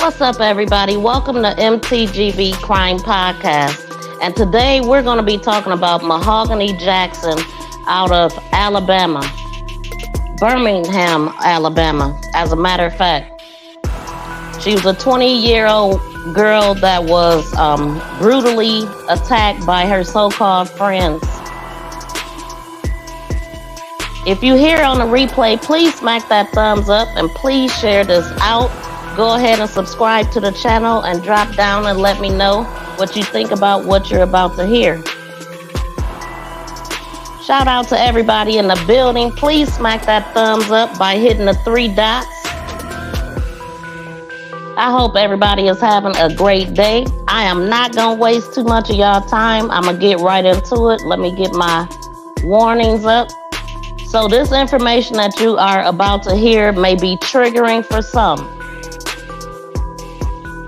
What's up, everybody? Welcome to MTGV Crime Podcast. And today we're going to be talking about Mahogany Jackson out of Alabama, Birmingham, Alabama, as a matter of fact. She was a 20-year-old girl that was brutally attacked by her so-called friends. If you hear on the replay, please smack that thumbs up and please share this out. Go ahead and subscribe to the channel and drop down and let me know what you think about what you're about to hear. Shout out to everybody in the building. Please smack that thumbs up by hitting the 3 dots. I hope everybody is having a great day. I am not going to waste too much of y'all time. I'm going to get right into it. Let me get my warnings up. So this information that you are about to hear may be triggering for some.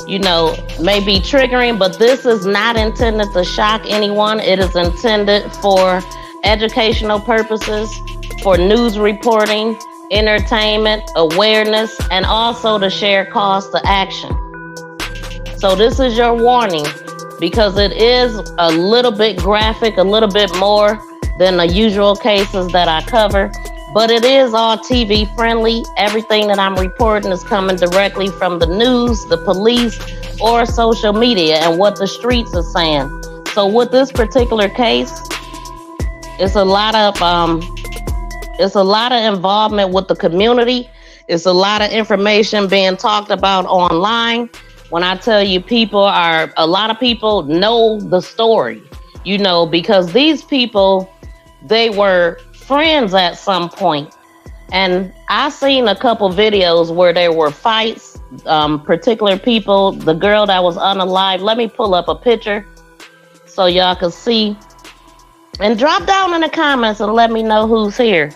You know, may be triggering, but this is not intended to shock anyone. It is intended for educational purposes, for news reporting, entertainment, awareness, and also to share calls to action. So this is your warning because it is a little bit graphic, a little bit more than the usual cases that I cover, but it is all TV friendly. Everything that I'm reporting is coming directly from the news, the police, or social media and what the streets are saying. So with this particular case, it's a lot of involvement with the community. It's a lot of information being talked about online. When I tell you a lot of people know the story, you know, because these people, they were friends at some point. And I seen a couple videos where there were fights, particular people, the girl that was unalive. Let me pull up a picture so y'all can see. And drop down in the comments and let me know who's here.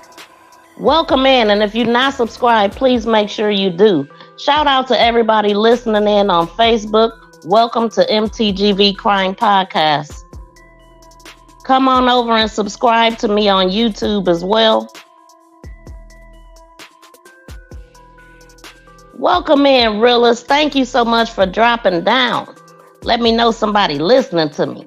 Welcome in, and if you're not subscribed, please make sure you do. Shout out to everybody listening in on Facebook. Welcome to MTGV Crime Podcast. Come on over and subscribe to me on YouTube as well. Welcome in, realists. Thank you so much for dropping down. Let me know somebody listening to me.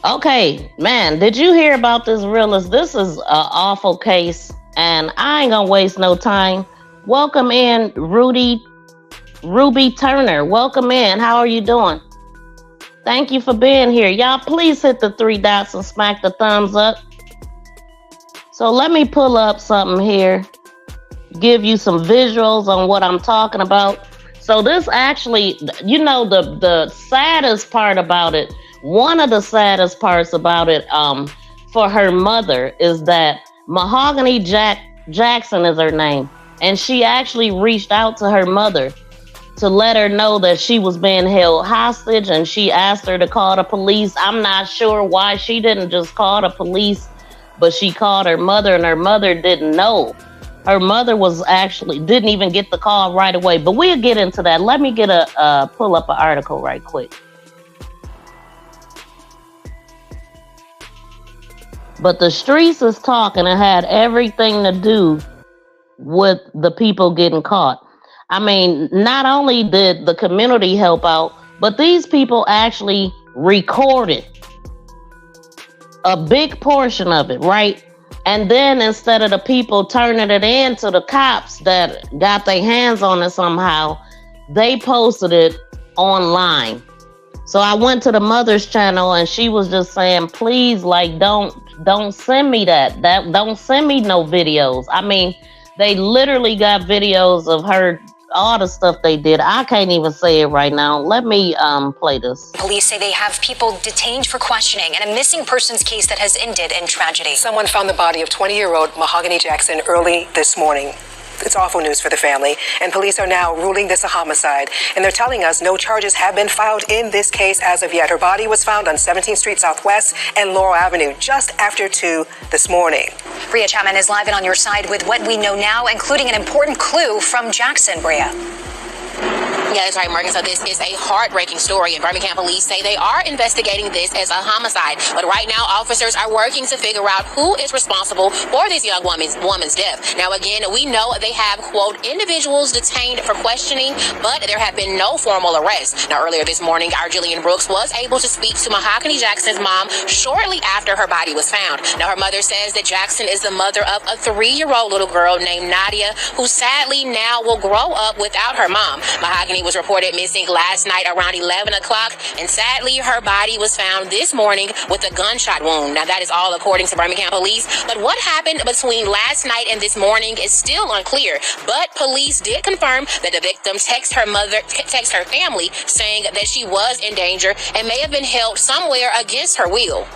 Okay, man, did you hear about this realist? This is an awful case, and I ain't gonna waste no time. Welcome in, Ruby Turner. Welcome in. How are you doing? Thank you for being here. Y'all, please hit the 3 dots and smack the thumbs up. So let me pull up something here, give you some visuals on what I'm talking about. So this actually, you know, the saddest part about it, one of the saddest parts about it for her mother is that Mahogany Jackson is her name. And she actually reached out to her mother to let her know that she was being held hostage, and she asked her to call the police. I'm not sure why she didn't just call the police, but she called her mother, and her mother didn't know. Her mother didn't even get the call right away, but we'll get into that. Let me get pull up an article right quick. But the streets is talking. It had everything to do with the people getting caught. I mean, not only did the community help out, but these people actually recorded a big portion of it, right? And then instead of the people turning it in to the cops that got their hands on it somehow, they posted it online. So I went to the mother's channel and she was just saying, please, like, don't send me that don't send me no videos. I mean, they literally got videos of her, all the stuff they did. I can't even say it right now. Let me play this. Police say they have people detained for questioning in a missing persons case that has ended in tragedy. Someone found the body of 20-year-old Mahogany Jackson early this morning. It's awful news for the family, and police are now ruling this a homicide. And they're telling us no charges have been filed in this case as of yet. Her body was found on 17th Street Southwest and Laurel Avenue just after 2 this morning. Bria Chapman is live and on your side with what we know now, including an important clue from Jackson, Bria. Yeah, that's right, Morgan. So this is a heartbreaking story, and Birmingham police say they are investigating this as a homicide. But right now, officers are working to figure out who is responsible for this young woman's death. Now, again, we know they have, quote, individuals detained for questioning, but there have been no formal arrests. Now, earlier this morning, our Jillian Brooks was able to speak to Mahogany Jackson's mom shortly after her body was found. Now, her mother says that Jackson is the mother of a 3-year-old little girl named Nadia, who sadly now will grow up without her mom. Mahogany was reported missing last night around 11 o'clock, and sadly, her body was found this morning with a gunshot wound. Now, that is all according to Birmingham police, but what happened between last night and this morning is still unclear. But police did confirm that the victim texted her family saying that she was in danger and may have been held somewhere against her will.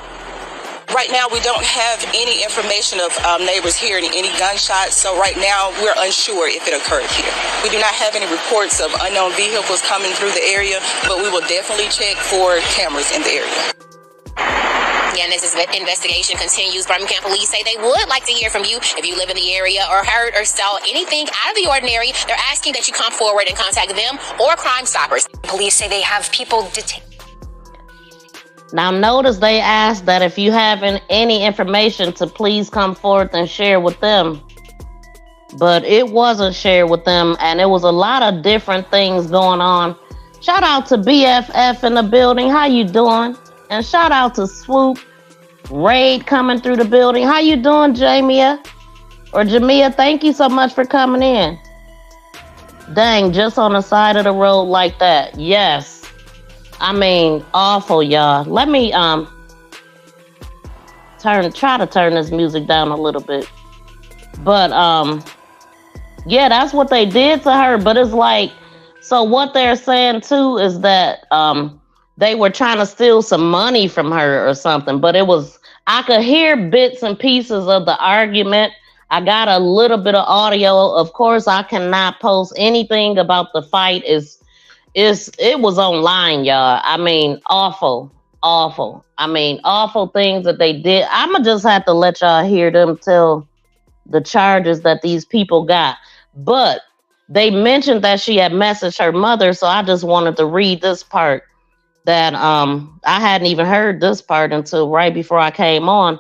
Right now, we don't have any information of neighbors hearing any gunshots, so right now we're unsure if it occurred here. We do not have any reports of unknown vehicles coming through the area, but we will definitely check for cameras in the area. Yeah, and as this investigation continues, Birmingham police say they would like to hear from you. If you live in the area or heard or saw anything out of the ordinary, they're asking that you come forward and contact them or Crime Stoppers. Police say they have people detained. Now, notice they asked that if you have any information to please come forth and share with them. But it wasn't shared with them, and it was a lot of different things going on. Shout out to BFF in the building. How you doing? And shout out to Swoop. Raid coming through the building. How you doing, Jamia? Or Jamia, thank you so much for coming in. Dang, just on the side of the road like that. Yes. I mean, awful, y'all. Let me try to turn this music down a little bit. But yeah, that's what they did to her. But it's like, so what they're saying too is that they were trying to steal some money from her or something. But I could hear bits and pieces of the argument. I got a little bit of audio. Of course, I cannot post anything about the fight. It was online, y'all. I mean, awful. I mean, awful things that they did. I'ma just have to let y'all hear them tell the charges that these people got. But they mentioned that she had messaged her mother, so I just wanted to read this part that I hadn't even heard this part until right before I came on,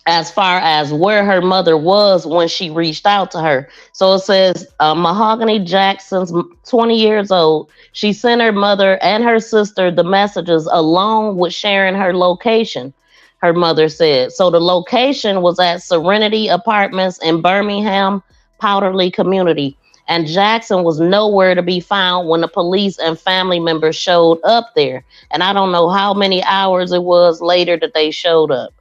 as far as where her mother was when she reached out to her. So it says, Mahogany Jackson's 20 years old. She sent her mother and her sister the messages along with sharing her location, her mother said. So the location was at Serenity Apartments in Birmingham, Powderly community. And Jackson was nowhere to be found when the police and family members showed up there. And I don't know how many hours it was later that they showed up,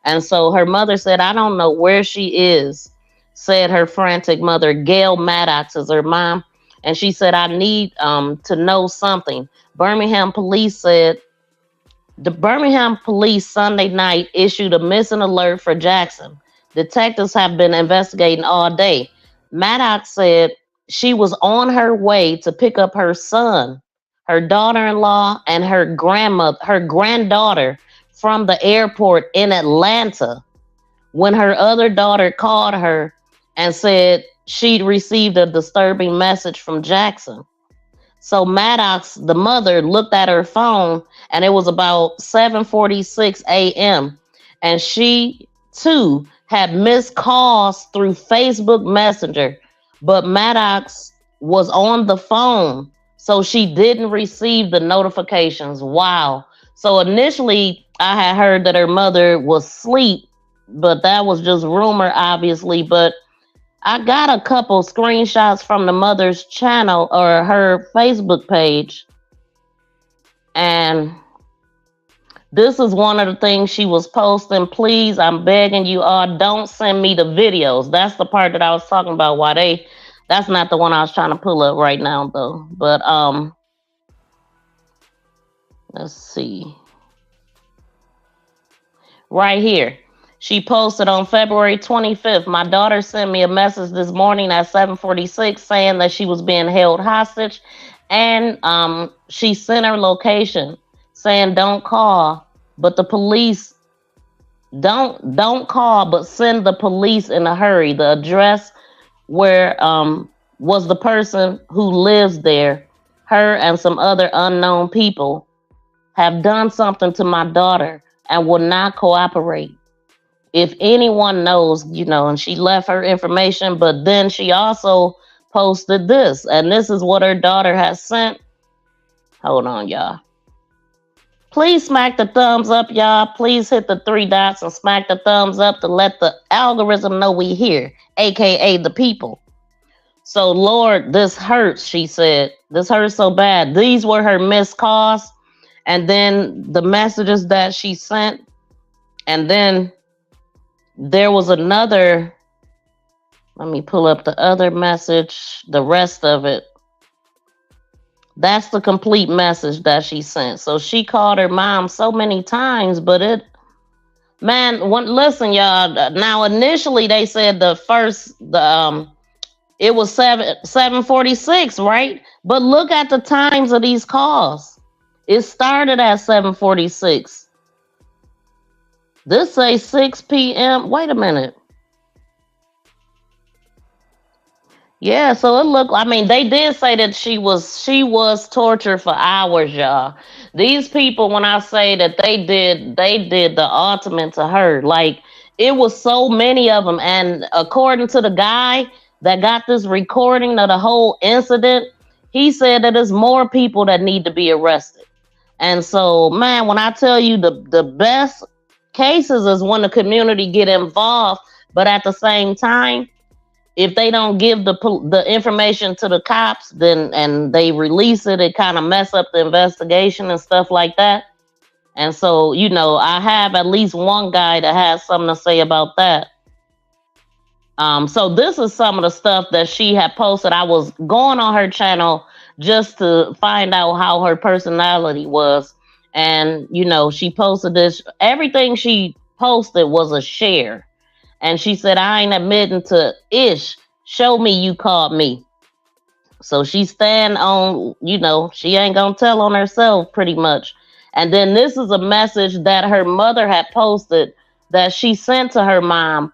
And so her mother said, I don't know where she is, said her frantic mother. Gail Maddox is her mom. And she said, I need to know something. Birmingham police said, the Birmingham police Sunday night issued a missing alert for Jackson. Detectives have been investigating all day. Maddox said she was on her way to pick up her son, her daughter-in-law, and her granddaughter from the airport in Atlanta when her other daughter called her and said she'd received a disturbing message from Jackson. So Maddox, the mother, looked at her phone and it was about 7:46 a.m. And she too had missed calls through Facebook Messenger, but Maddox was on the phone, so she didn't receive the notifications. Wow. So initially I had heard that her mother was asleep, but that was just rumor, obviously. But I got a couple screenshots from the mother's channel or her Facebook page. And this is one of the things she was posting. Please, I'm begging you all, don't send me the videos. That's the part that I was talking about. That's not the one I was trying to pull up right now, though. But let's see. Right here. She posted on February 25th. My daughter sent me a message this morning at 7:46 saying that she was being held hostage. And she sent her location saying, don't call, but the police, don't call, but send the police in a hurry. The address where was the person who lives there. Her and some other unknown people have done something to my daughter and will not cooperate. If anyone knows, and she left her information, but then she also posted this, and this is what her daughter has sent. Hold on, y'all. Please smack the thumbs up, y'all. Please hit the 3 dots and smack the thumbs up to let the algorithm know we here, aka the people. So, Lord, this hurts, she said. This hurts so bad. These were her missed calls, and then the messages that she sent, and then there was another. Let me pull up the other message, the rest of it. That's the complete message that she sent. So she called her mom so many times, but listen, y'all. Now, initially they said it was 7:46, right? But look at the times of these calls. It started at 7:46. This say 6 p.m. Wait a minute. Yeah, so it looked, they did say that she was tortured for hours, y'all. These people, when I say that they did the ultimate to her. Like, it was so many of them. And according to the guy that got this recording of the whole incident, he said that there's more people that need to be arrested. And so, man, when I tell you the best cases is when the community get involved, but at the same time, if they don't give the information to the cops, then and they release it, it kind of mess up the investigation and stuff like that. And so, I have at least one guy that has something to say about that. So this is some of the stuff that she had posted. I was going on her channel just to find out how her personality was. And, she posted this. Everything she posted was a share. And she said, I ain't admitting to ish. Show me you called me. So she stand on, she ain't gonna tell on herself pretty much. And then this is a message that her mother had posted that she sent to her mom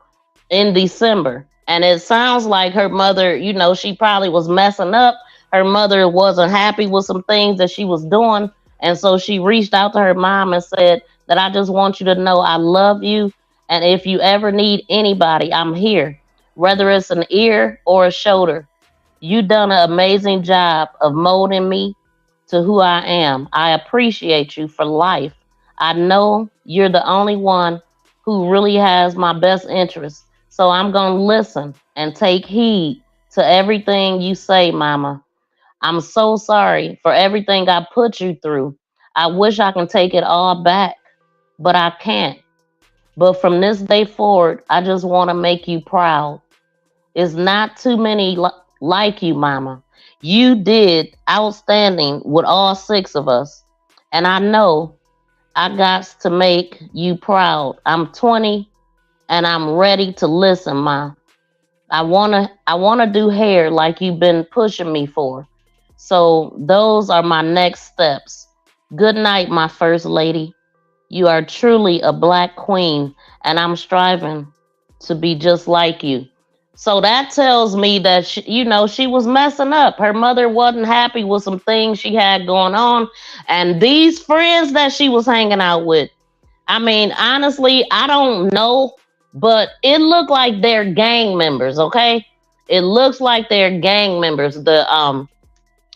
in December. And it sounds like her mother, she probably was messing up. Her mother wasn't happy with some things that she was doing. And so she reached out to her mom and said that I just want you to know I love you. And if you ever need anybody, I'm here, whether it's an ear or a shoulder. You done an amazing job of molding me to who I am. I appreciate you for life. I know you're the only one who really has my best interest. So I'm going to listen and take heed to everything you say, Mama. I'm so sorry for everything I put you through. I wish I can take it all back, but I can't. But from this day forward, I just want to make you proud. It's not too many like you, Mama. You did outstanding with all 6 of us. And I know I got to make you proud. I'm 20 and I'm ready to listen, Ma. I wanna do hair like you've been pushing me for. So those are my next steps. Good night, my first lady. You are truly a black queen, and I'm striving to be just like you. So that tells me that, she was messing up. Her mother wasn't happy with some things she had going on. And these friends that she was hanging out with, honestly, I don't know, but it looked like they're gang members, okay? It looks like they're gang members.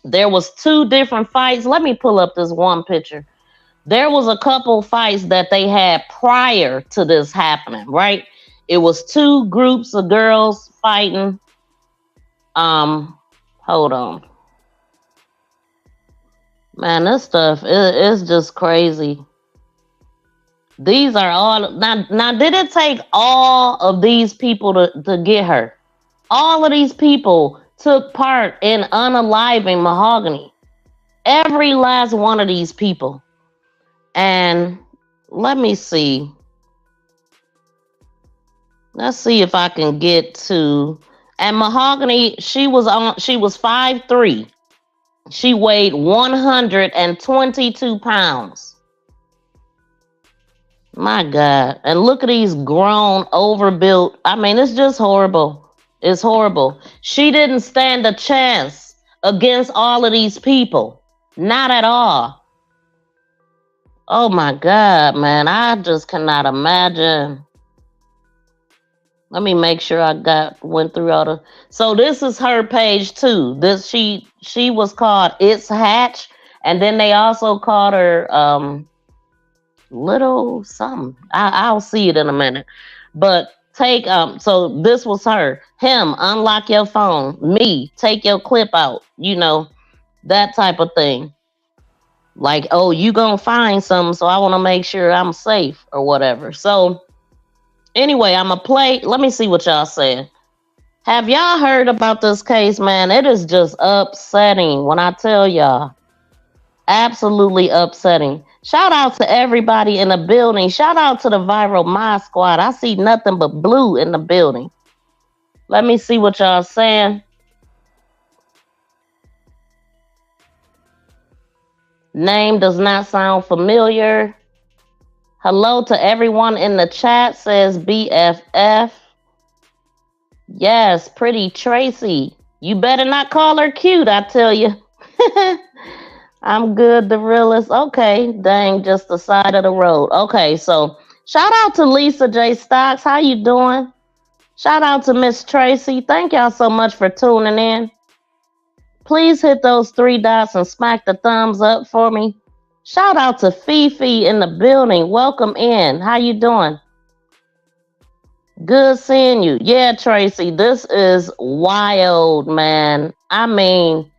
There was 2 different fights. Let me pull up this one picture. There was a couple fights that they had prior to this happening, right? It was 2 groups of girls fighting. Hold on. Man, this stuff is just crazy. These are all now did it take all of these people to get her? All of these people took part in unaliving Mahogany. Every last one of these people. And let me see. Let's see if I can get to. And Mahogany, she was 5'3". She weighed 122 pounds. My God. And look at these grown, overbuilt. It's just horrible. It's horrible. She didn't stand a chance against all of these people. Not at all. Oh my God, man. I just cannot imagine. Let me make sure I went through all the. So this is her page too. This she was called Ɂσυχ, and then they also called her little something. I'll see it in a minute. But take so this was her. Him, unlock your phone. Me, take your clip out. You know, that type of thing. Like, oh, you gonna find something, so I want to make sure I'm safe or whatever. So anyway, I'm gonna play. Let me see what y'all saying. Have y'all heard about this case, man? It is just upsetting when I tell y'all. Absolutely upsetting. Shout out to everybody in the building. Shout out to the Viral Mod Squad. I see nothing but blue in the building. Let me see what y'all saying. Name does not sound familiar. Hello to everyone in the chat, says BFF. Yes, pretty Tracy. You better not call her cute, I tell you. I'm good, the realest. Okay, dang, just the side of the road. Okay, so shout out to Lisa J. Stocks. How you doing? Shout out to Miss Tracy. Thank y'all so much for tuning in. Please hit those 3 dots and smack the thumbs up for me. Shout out to Fifi in the building. Welcome in. How you doing? Good seeing you. Yeah, Tracy, this is wild, man. I mean,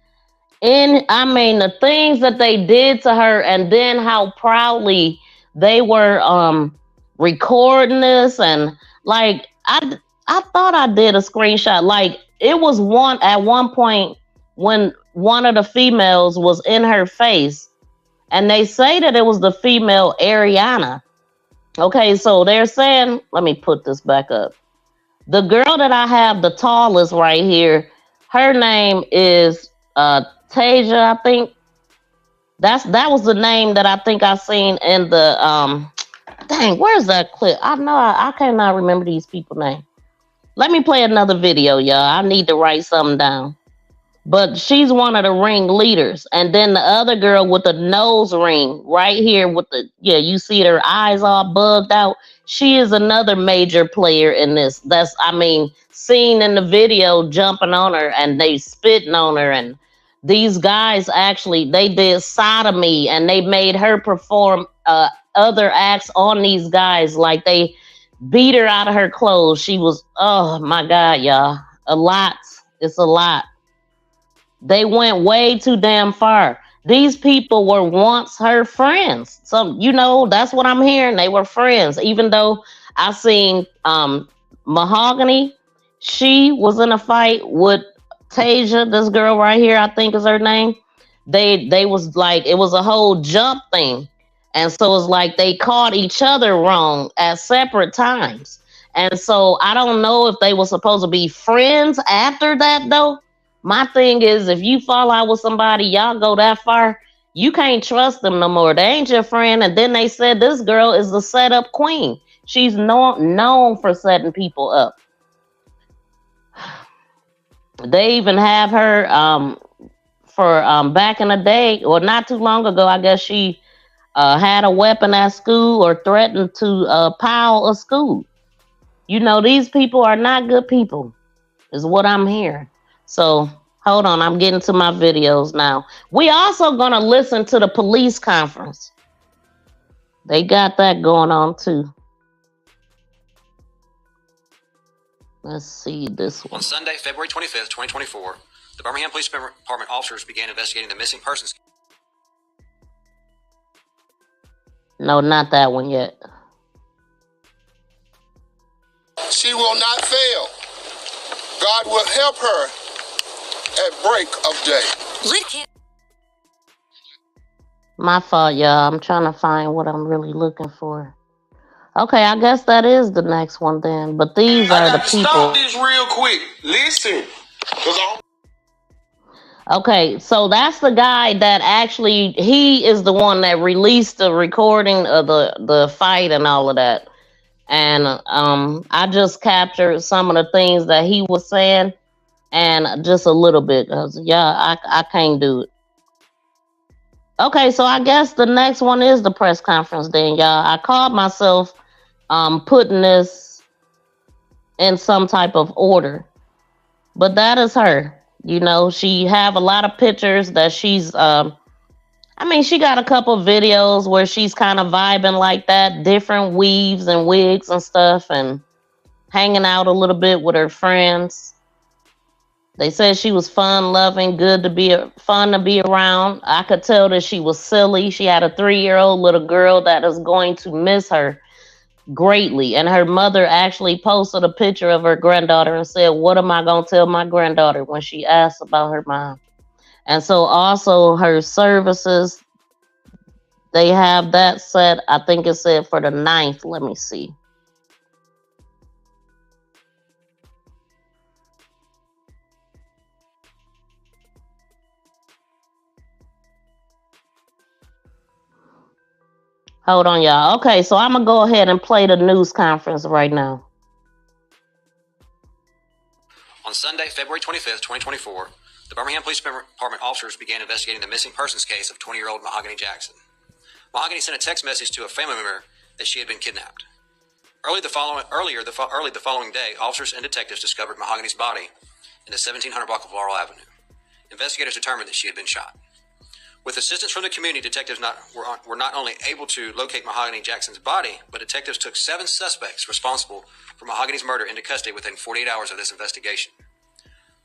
the things that they did to her, and then how proudly they were recording this, and like I thought I did a screenshot. Like it was at one point when one of the females was in her face, and they say that it was the female Ariana. Okay, so they're saying, let me put this back up. The girl that I have the tallest right here, her name is Tasia, I think. That was the name that I think I seen in the dang, where's that clip? I know I cannot remember these people's names. Let me play another video, y'all. I need to write something down. But she's one of the ring leaders. And then the other girl with the nose ring right here with you see her eyes all bugged out. She is another major player in this. Seen in the video jumping on her and they spitting on her. And these guys actually, they did sodomy and they made her perform other acts on these guys. Like they beat her out of her clothes. She was, oh my God, y'all. A lot. It's a lot. They went way too damn far. These people were once her friends. So, that's what I'm hearing. They were friends. Even though I seen Mahogany, she was in a fight with Tasia, this girl right here, I think is her name. They was like, it was a whole jump thing. And so it's like they caught each other wrong at separate times. And so I don't know if they were supposed to be friends after that, though. My thing is, if you fall out with somebody, y'all go that far, you can't trust them no more. They ain't your friend. And then they said this girl is the setup queen. She's known for setting people up. They even have her for back in the day, or not too long ago, I guess she had a weapon at school or threatened to pile a school. These people are not good people, is what I'm hearing. So hold on, I'm getting to my videos now. We also gonna listen to the police conference. They got that going on too. Let's see this one. On Sunday, February 25th, 2024, the Birmingham Police Department officers began investigating the missing persons. No, not that one yet. She will not fail. God will help her at break of day. My fault, y'all. I'm trying to find what I'm really looking for. Okay, I guess that is the next one then. But these are the people. Stop this real quick. Listen. Okay, so that's the guy that actually, he is the one that released the recording of the fight and all of that. And I just captured some of the things that he was saying, and just a little bit, because yeah, I can't do it. Okay, so I guess the next one is the press conference then, y'all. I called myself putting this in some type of order, but that is her. You know, she have a lot of pictures that she's I mean, she got a couple videos where she's kind of vibing like that, different weaves and wigs and stuff, and hanging out a little bit with her friends. They said she was fun loving, fun to be around. I could tell that she was silly. She had a 3-year-old little girl that is going to miss her greatly. And her mother actually posted a picture of her granddaughter and said, "What am I going to tell my granddaughter?" when she asked about her mom. And so also her services, they have that set. I think it said for the 9th. Let me see. Hold on, y'all. Okay, so I'm going to go ahead and play the news conference right now. On Sunday, February 25th, 2024, the Birmingham Police Department officers began investigating the missing persons case of 20-year-old Mahogany Jackson. Mahogany sent a text message to a family member that she had been kidnapped. Early the following day, officers and detectives discovered Mahogany's body in the 1700 block of Laurel Avenue. Investigators determined that she had been shot. With assistance from the community, detectives were not only able to locate Mahogany Jackson's body, but detectives took 7 suspects responsible for Mahogany's murder into custody within 48 hours of this investigation.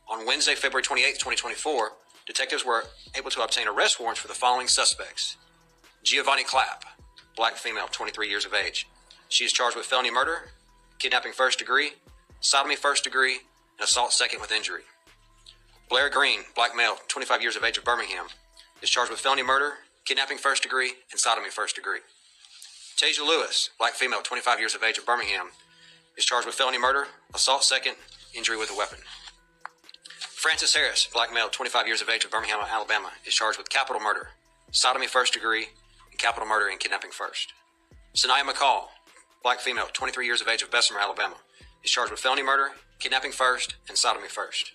On Wednesday, February 28, 2024, detectives were able to obtain arrest warrants for the following suspects. Giovanni Clapp, black female, 23 years of age. She is charged with felony murder, kidnapping first degree, sodomy first degree, and assault second with injury. Blair Green, black male, 25 years of age of Birmingham, is charged with felony murder, kidnapping first degree, and sodomy first degree. Tasia Lewis, black female, 25 years of age of Birmingham, is charged with felony murder, assault second, injury with a weapon. Francis Harris, black male, 25 years of age of Birmingham, Alabama, is charged with capital murder, sodomy first degree, and capital murder and kidnapping first. Sanaya McCall, black female, 23 years of age of Bessemer, Alabama, is charged with felony murder, kidnapping first, and sodomy first.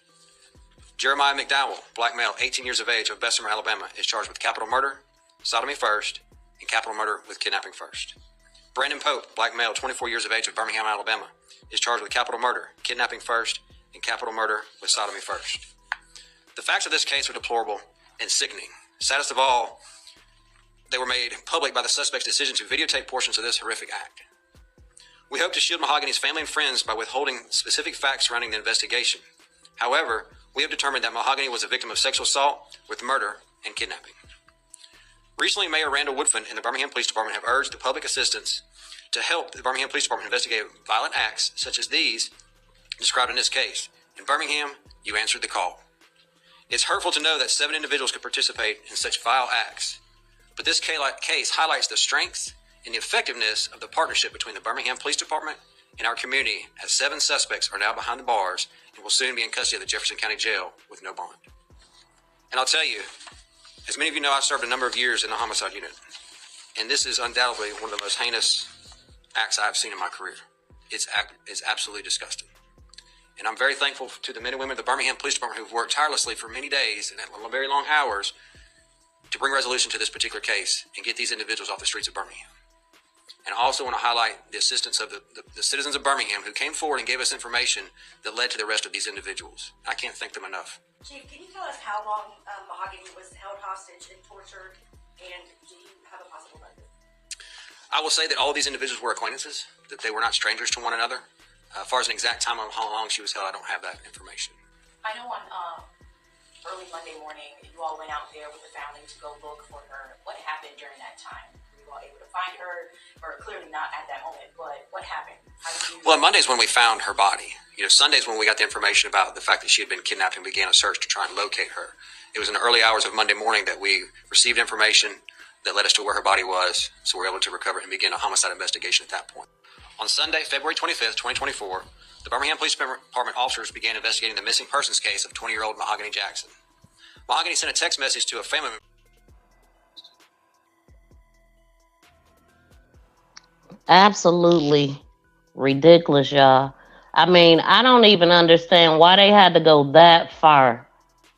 Jeremiah McDowell, black male, 18 years of age of Bessemer, Alabama, is charged with capital murder, sodomy first, and capital murder with kidnapping first. Brandon Pope, black male, 24 years of age of Birmingham, Alabama, is charged with capital murder, kidnapping first, and capital murder with sodomy first. The facts of this case are deplorable and sickening. Saddest of all, they were made public by the suspect's decision to videotape portions of this horrific act. We hope to shield Mahogany's family and friends by withholding specific facts surrounding the investigation. However, we have determined that Mahogany was a victim of sexual assault with murder and kidnapping. Recently, Mayor Randall Woodfin and the Birmingham Police Department have urged the public assistance to help the Birmingham Police Department investigate violent acts such as these described in this case. In Birmingham, you answered the call. It's hurtful to know that 7 individuals could participate in such vile acts, but this case highlights the strength and the effectiveness of the partnership between the Birmingham Police Department and our community, as 7 suspects are now behind the bars and will soon be in custody of the Jefferson County Jail with no bond. And I'll tell you, as many of you know, I've served a number of years in the homicide unit, and this is undoubtedly one of the most heinous acts I've seen in my career. It's absolutely disgusting. And I'm very thankful to the men and women of the Birmingham Police Department who've worked tirelessly for many days and at very long hours to bring resolution to this particular case and get these individuals off the streets of Birmingham. And I also want to highlight the assistance of the citizens of Birmingham who came forward and gave us information that led to the arrest of these individuals. I can't thank them enough. Chief, can you tell us how long Mahogany was held hostage and tortured, and do you have a possible motive? I will say that all of these individuals were acquaintances, that they were not strangers to one another. As far as an exact time of how long she was held, I don't have that information. I know on early Monday morning, you all went out there with the family to go look for her. What happened during that time? Were you all able to find her? Or clearly not at that moment, but what happened? Well, Monday's when we found her body. Sunday's when we got the information about the fact that she had been kidnapped and began a search to try and locate her. It was in the early hours of Monday morning that we received information that led us to where her body was, so we were able to recover and begin a homicide investigation at that point. On Sunday, February 25th, 2024, the Birmingham Police Department officers began investigating the missing persons case of 20-year-old Mahogany Jackson. Mahogany sent a text message to a family member. Absolutely Ridiculous, y'all. I mean, I don't even understand why they had to go that far.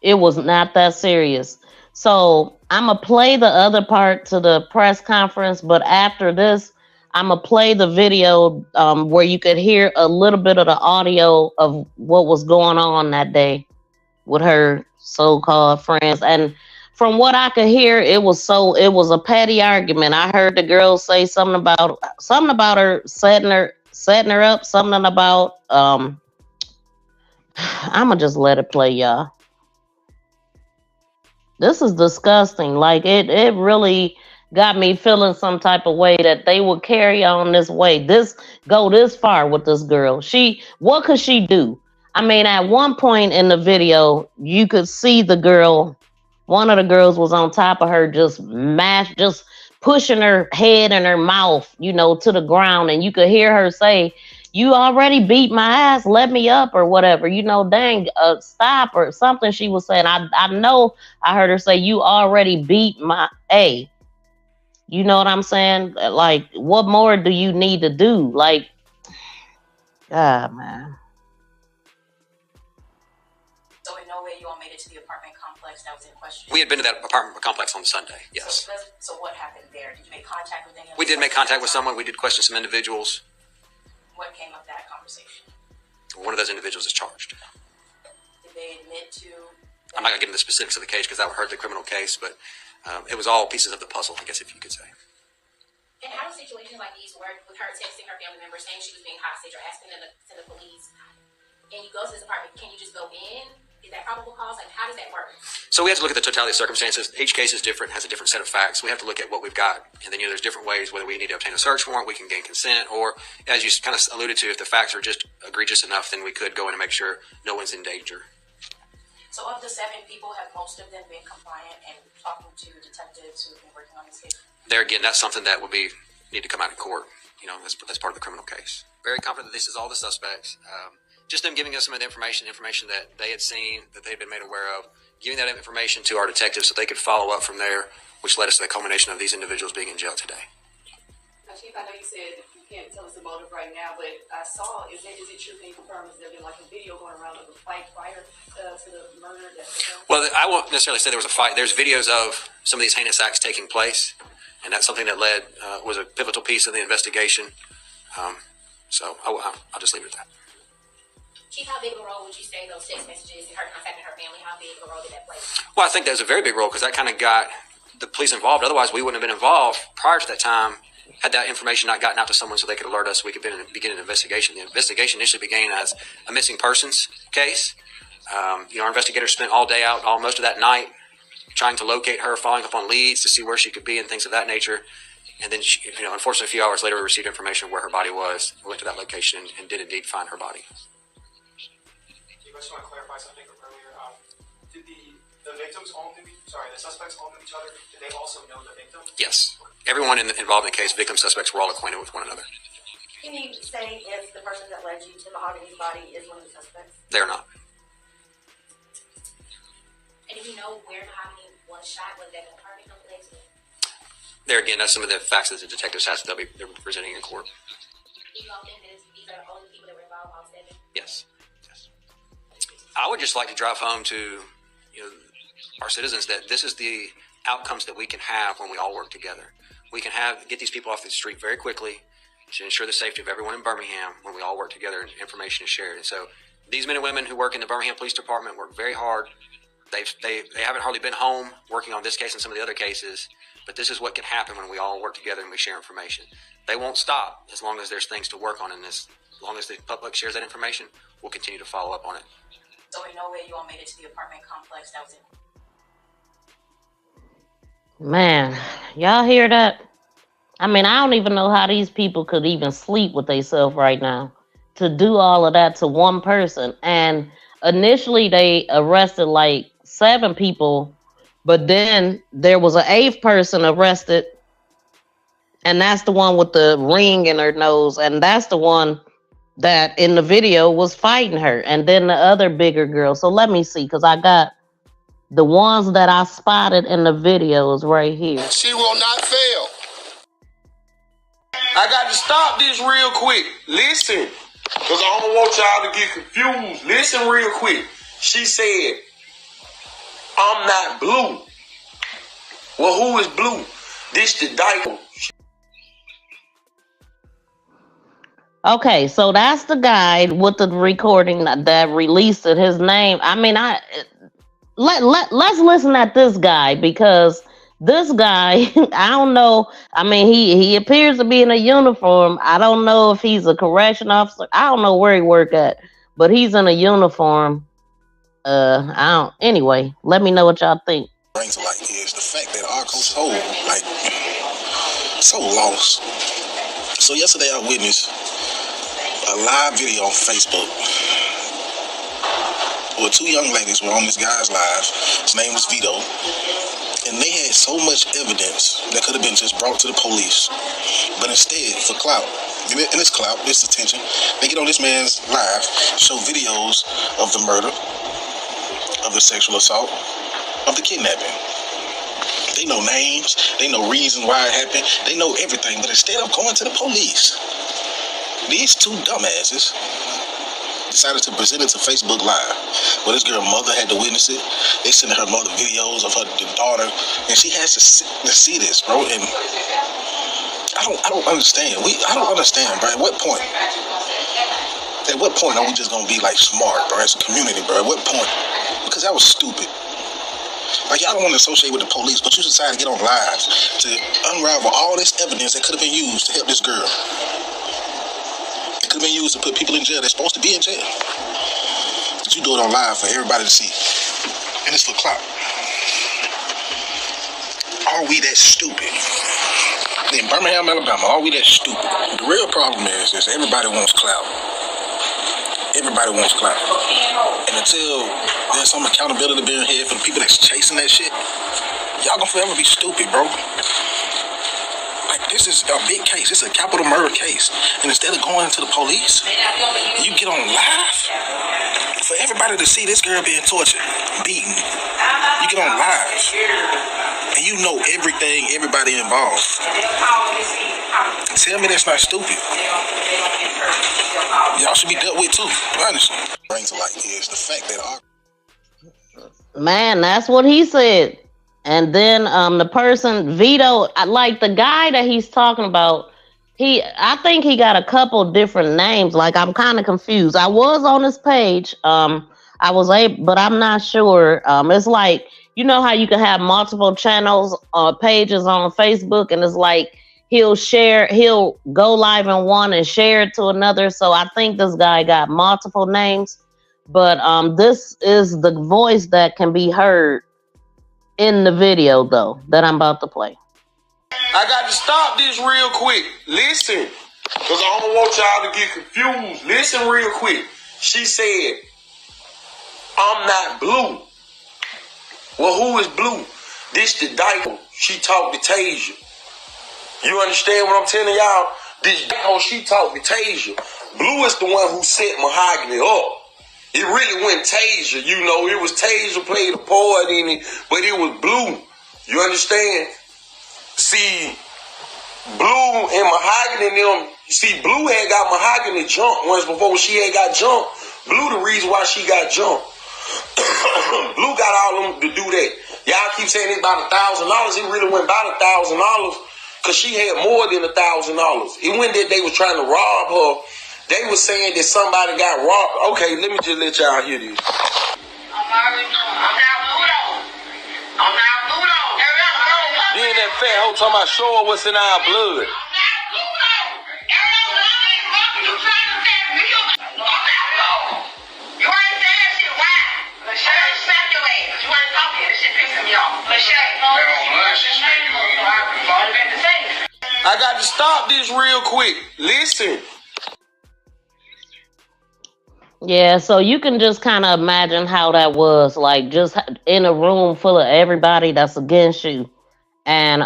It was not that serious. So I'm going to play the other part to the press conference, but after this, I'm going to play the video where you could hear a little bit of the audio of what was going on that day with her so-called friends. And from what I could hear, it was a petty argument. I heard the girl say something about her setting her up, something about I'ma just let it play, y'all. This is disgusting. Like it really got me feeling some type of way that they would carry on this way. Go this far with this girl. What could she do? I mean, at one point in the video, you could see the girl, one of the girls was on top of her, just pushing her head and her mouth, to the ground. And you could hear her say, "You already beat my ass, let me up," or whatever, dang, stop, or something she was saying. I know I heard her say, "You already beat my A." You know what I'm saying? Like, what more do you need to do? Like, God, man. So in no way you all made it to the apartment complex that was in question? We had been to that apartment complex on Sunday, yes. So what happened there? Did you make contact with anyone? We did make contact with someone. We did question some individuals. What came of that conversation? One of those individuals is charged. Did they admit to... I'm not going to get into the specifics of the case because that would hurt the criminal case, but it was all pieces of the puzzle, I guess, if you could say. And how do situations like these work with her texting her family members saying she was being hostage or asking them to send the police? And you go to this apartment, can you just go in? Is that probable cause? Like, how does that work? So we have to look at the totality of circumstances. Each case is different, has a different set of facts. We have to look at what we've got. And then, there's different ways, whether we need to obtain a search warrant, we can gain consent, or, as you kind of alluded to, if the facts are just egregious enough, then we could go in and make sure no one's in danger. So of the 7 people, have most of them been compliant and talking to detectives who have been working on this case? There again, that's something that would need to come out in court. That's part of the criminal case. Very confident that this is all the suspects. Just them giving us some of the information that they had seen, that they'd been made aware of, giving that information to our detectives so they could follow up from there, which led us to the culmination of these individuals being in jail today. Now, Chief, I know you said you can't tell us the motive right now, but I saw, is it true, can you confirm, has there been like a video going around of a fight prior to the murder? Well, I won't necessarily say there was a fight. There's videos of some of these heinous acts taking place, and that's something that was a pivotal piece of the investigation. So I'll just leave it at that. Chief, how big of a role would you say those text messages and her contacting her family, how big of a role did that play? Well, I think that was a very big role because that kind of got the police involved. Otherwise, we wouldn't have been involved prior to that time had that information not gotten out to someone so they could alert us. We could begin an investigation. The investigation initially began as a missing persons case. Our investigators spent all day out, most of that night, trying to locate her, following up on leads to see where she could be and things of that nature. And then, unfortunately, a few hours later, we received information where her body was. We went to that location and did indeed find her body. I just want to clarify something from earlier. Did the suspects all knew each other? Did they also know the victim? Yes. Everyone involved in the case, victim, suspects, were all acquainted with one another. Can you say if the person that led you to Mahogany's body is one of the suspects? They're not. And do you know where Mahogany was shot? Was that an apartment complex? There again, that's some of the facts that the detectives have they're presenting in court. Do you all think that these are the only people that were involved, all 7? Yes. I would just like to drive home to our citizens that this is the outcomes that we can have when we all work together. We can get these people off the street very quickly to ensure the safety of everyone in Birmingham when we all work together and information is shared. And so these men and women who work in the Birmingham Police Department work very hard. They haven't hardly been home working on this case and some of the other cases, but this is what can happen when we all work together and we share information. They won't stop as long as there's things to work on in this. As long as the public shares that information, we'll continue to follow up on it. So in no way you all made it to the apartment complex that was in... Man, y'all hear that? I mean, I don't even know how these people could even sleep with themselves right now to do all of that to one person. And initially they arrested like 7 people, but then there was an 8th person arrested, and that's the one with the ring in her nose, and that's the one that in the video was fighting her, and then the other bigger girl. So let me see, because I got the ones that I spotted in the videos right here. She will not fail. I got to stop this real quick. Listen, because I don't want y'all to get confused. Listen real quick. She said, I'm not blue. Well, who is blue? This the diaper. Okay, so that's the guy with the recording that released it. His name. I mean, let's listen at this guy, because this guy, I don't know. I mean, he appears to be in a uniform. I don't know if he's a correction officer. I don't know where he work at, but he's in a uniform. Anyway, let me know what y'all think. Brings to light is the fact that our so lost. So yesterday I witnessed a live video on Facebook where two young ladies were on this guy's live. His name was Vito. And they had so much evidence that could have been just brought to the police. But instead, for clout, and it's clout, it's attention, they get on this man's live, show videos of the murder, of the sexual assault, of the kidnapping. They know names, they know reasons why it happened, they know everything, but instead of going to the police, these two dumbasses decided to present it to Facebook Live. Well, this girl mother had to witness it. They sending her mother videos of her daughter, and she has to see this, bro. And I don't understand. I don't understand, bro. At what point are we just gonna be like smart, bro, as a community, bro? At what point? Because that was stupid. Like, y'all don't want to associate with the police, but you decided to get on lives to unravel all this evidence that could have been used to help this girl. It could have been used to put people in jail that's supposed to be in jail. But you do it on live for everybody to see. And it's for clout. Are we that stupid? In Birmingham, Alabama, are we that stupid? The real problem is everybody wants clout. Everybody wants clout. And until there's some accountability being here for the people that's chasing that shit, y'all gonna forever be stupid, bro. Like, this is a big case. It's a capital murder case. And instead of going to the police, you get on live for everybody to see this girl being tortured, beaten. You get on live. And you know everything, everybody involved. Tell me that's not stupid. Y'all should be dealt with too, honestly. Brings to light is the fact that Man, that's what he said. And then the person, Vito, like the guy that he's talking about, I think he got a couple different names. Like, I'm kind of confused. I was on his page. I was able, but I'm not sure. It's like, you know how you can have multiple channels or pages on Facebook, and it's like he'll go live in one and share it to another. So I think this guy got multiple names, but this is the voice that can be heard in the video, though, that I'm about to play. I got to stop this real quick. Listen, because I don't want y'all to get confused. Listen real quick. She said, I'm not blue. Well, who is blue? This the diaper. She talked to Tasia. You understand what I'm telling y'all? This diaper, she talked to Tasia. Blue is the one who set Mahogany up. It really went Tasia, you know. It was Tasia played a part in it, but it was Blue. You understand? See, Blue and Mahogany and them, see, Blue had got Mahogany jumped once before she had got jumped. Blue the reason why she got jumped. Blue got all of them to do that. Y'all keep saying it's about $1,000. It really went about $1,000 because she had more than $1,000. It went that they was trying to rob her. They was saying that somebody got robbed. Okay, let me just let y'all hear this. Then that fat hoe talking about show her what's in our blood. I got to stop this real quick. Listen. Yeah, so you can just kind of imagine how that was, like, just in a room full of everybody that's against you. And,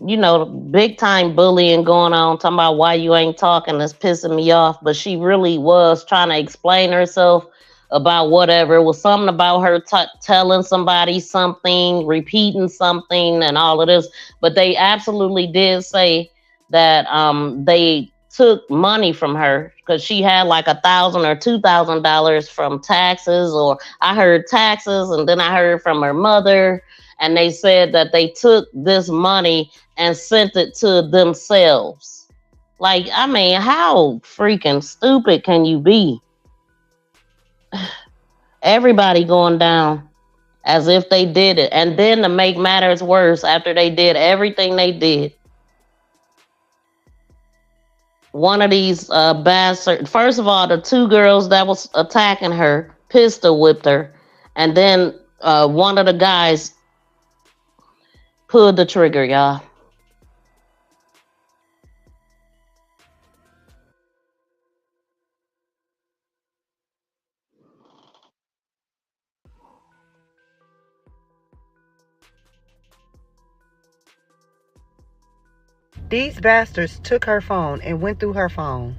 you know, big time bullying going on, talking about why you ain't talking, that's pissing me off. But she really was trying to explain herself about whatever. It was something about her telling somebody something, repeating something and all of this. But they absolutely did say that they took money from her because she had like $1,000 or $2,000 from taxes, or I heard taxes, and then I heard from her mother, and they said that they took this money and sent it to themselves. Like, I mean, how freaking stupid can you be? Everybody going down as if they did it. And then to make matters worse, after they did everything they did, one of these bastards, first of all, the two girls that was attacking her pistol whipped her. And then one of the guys pulled the trigger, y'all. These bastards took her phone and went through her phone.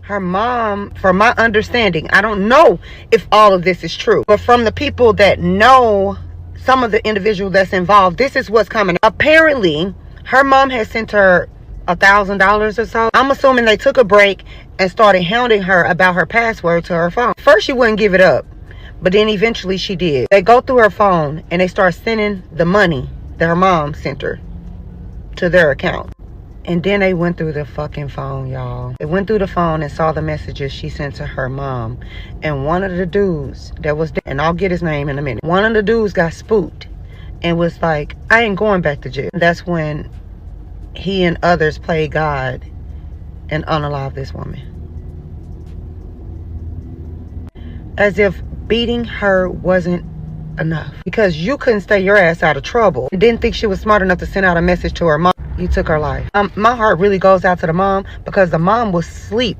Her mom, from my understanding, I don't know if all of this is true, but from the people that know some of the individual that's involved, this is what's coming. Apparently, her mom had sent her $1,000 or so. I'm assuming they took a break and started hounding her about her password to her phone. First, she wouldn't give it up, but then eventually she did. They go through her phone and they start sending the money that her mom sent her to their account. And then they went through the fucking phone, y'all. They went through the phone and saw the messages she sent to her mom. And one of the dudes that was there, and I'll get his name in a minute, one of the dudes got spooked and was like, I ain't going back to jail. That's when he and others played God and unalived this woman. As if beating her wasn't enough. Because you couldn't stay your ass out of trouble. Didn't think she was smart enough to send out a message to her mom. You took her life. My heart really goes out to the mom, because the mom was asleep,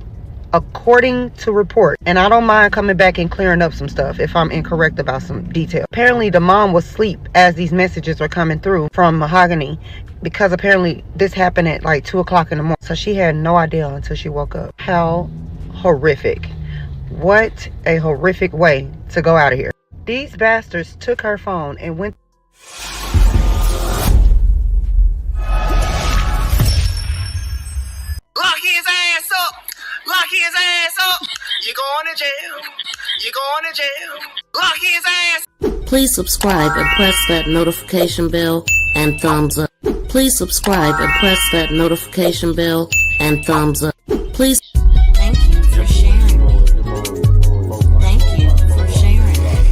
according to report. And I don't mind coming back and clearing up some stuff if I'm incorrect about some detail. Apparently the mom was asleep as these messages were coming through from Mahogany, because apparently this happened at like 2 o'clock in the morning. So she had no idea until she woke up. How horrific. What a horrific way to go out of here. These bastards took her phone and went. Lock his ass up. Lock his ass up. You're going to jail. You're going to jail. Lock his ass. Please subscribe and press that notification bell and thumbs up. Please subscribe and press that notification bell and thumbs up. Please. Thank you for sharing it. Thank you for sharing it.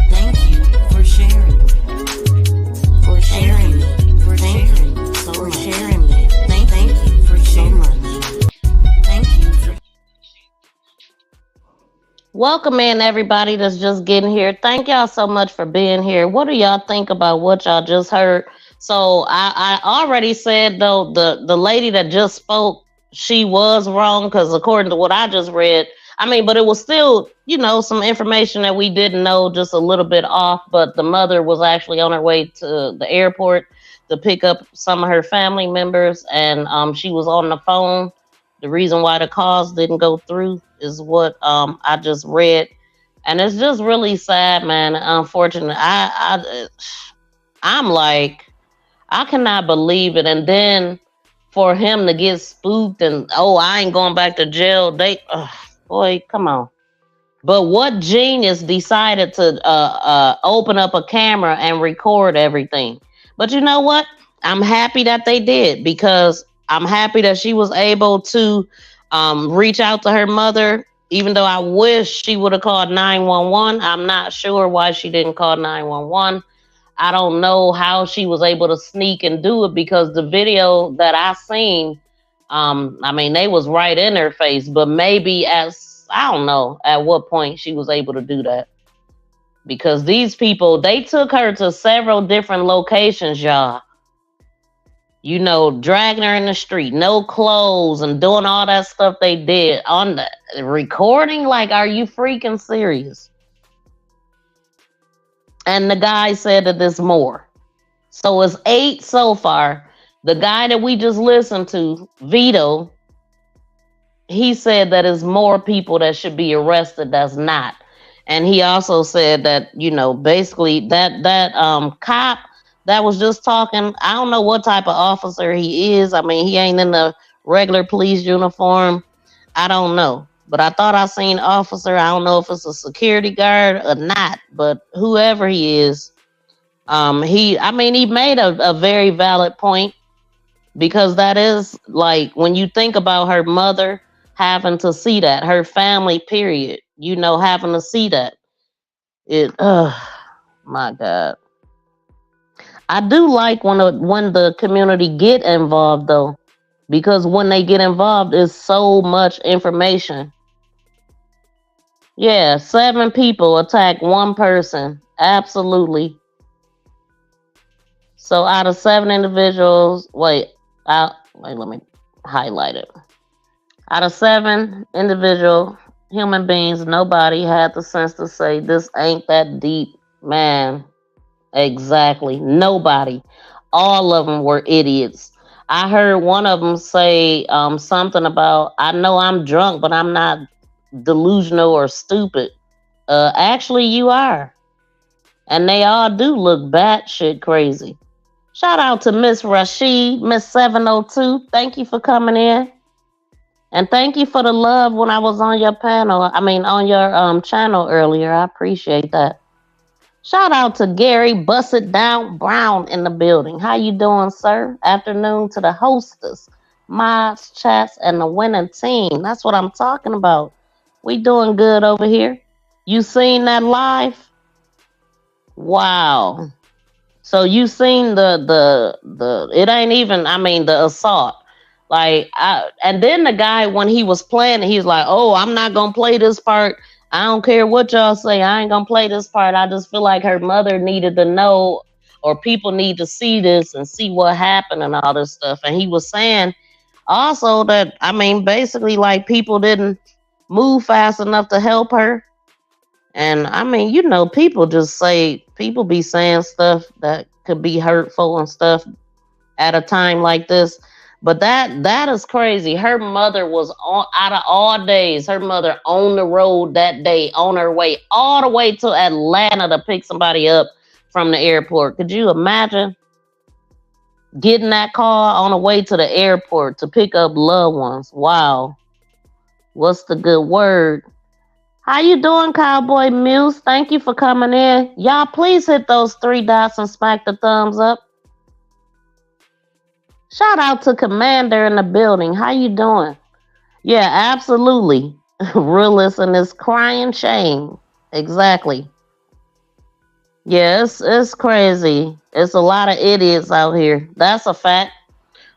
Thank you for sharing it. For sharing it. For sharing it. For sharing it. Thank you for so much. Thank you. Welcome in, everybody that's just getting here. Thank y'all so much for being here. What do y'all think about what y'all just heard? So I already said, though, the lady that just spoke, she was wrong, because according to what I just read, I mean, but it was still, you know, some information that we didn't know, just a little bit off. But the mother was actually on her way to the airport to pick up some of her family members, and she was on the phone. The reason why the calls didn't go through is what I just read, and it's just really sad, man. Unfortunately, I'm like, I cannot believe it. And then for him to get spooked and, oh, I ain't going back to jail. Boy, come on. But what genius decided to open up a camera and record everything? But you know what? I'm happy that they did, because I'm happy that she was able to reach out to her mother, even though I wish she would have called 911. I'm not sure why she didn't call 911. I don't know how she was able to sneak and do it, because the video that I seen, I mean, they was right in her face, but maybe I don't know at what point she was able to do that. Because these people, they took her to several different locations, y'all. You know, dragging her in the street, no clothes, and doing all that stuff they did on the recording. Like, are you freaking serious? And the guy said that there's more. So it's 8 so far. The guy that we just listened to, Vito, he said that there's more people that should be arrested that's not. And he also said that, you know, basically that cop that was just talking. I don't know what type of officer he is. I mean, he ain't in the regular police uniform. I don't know. But I thought I seen officer. I don't know if it's a security guard or not, but whoever he is, he made a very valid point, because that is like when you think about her mother having to see that, her family, period, having to see that. My God. I do like when the community get involved though, because when they get involved, it's so much information. Yeah, 7 people attack one person. Absolutely. So out of 7 individuals, let me highlight it. Out of 7 individual human beings, nobody had the sense to say this ain't that deep, man. Exactly. Nobody. All of them were idiots. I heard one of them say something about, I know I'm drunk, but I'm not delusional or stupid. Actually, you are. And they all do look batshit crazy. Shout out to Miss Rashid, Miss 702. Thank you for coming in. And thank you for the love when I was on your on your channel earlier. I appreciate that. Shout out to Gary Bust It Down Brown in the building. How you doing, sir? Afternoon to the hostess, mods, chats, and the winning team. That's what I'm talking about. We doing good over here. You seen that live? Wow. So you seen the it ain't even, the assault. And then the guy, when he was playing, he's like, oh, I'm not gonna play this part. I don't care what y'all say. I ain't gonna play this part. I just feel like her mother needed to know, or people need to see this and see what happened and all this stuff. And he was saying also that, basically, like, people didn't move fast enough to help her. And people be saying stuff that could be hurtful and stuff at a time like this. But that is crazy. Her mother was out of all days, her mother on the road that day, on her way all the way to Atlanta to pick somebody up from the airport. Could you imagine getting that call on the way to the airport to pick up loved ones? Wow. What's the good word? How you doing, Cowboy Muse? Thank you for coming in. Y'all, please hit those 3 dots and smack the thumbs up. Shout out to Commander in the building. How you doing? Yeah, absolutely. Realist and this crying shame. Exactly. Yes, it's crazy. It's a lot of idiots out here. That's a fact.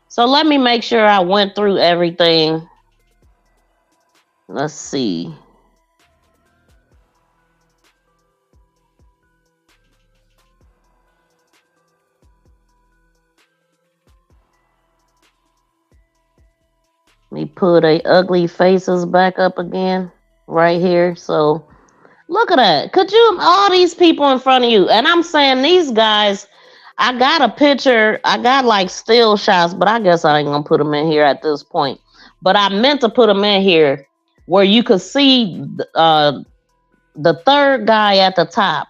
So let me make sure I went through everything. Let's see. Let me put their ugly faces back up again right here. So look at that. Could you, all these people in front of you, and I'm saying these guys, I got a picture, I got like still shots, but I guess I ain't gonna put them in here at this point. But I meant to put them in here where you could see the 3rd guy at the top.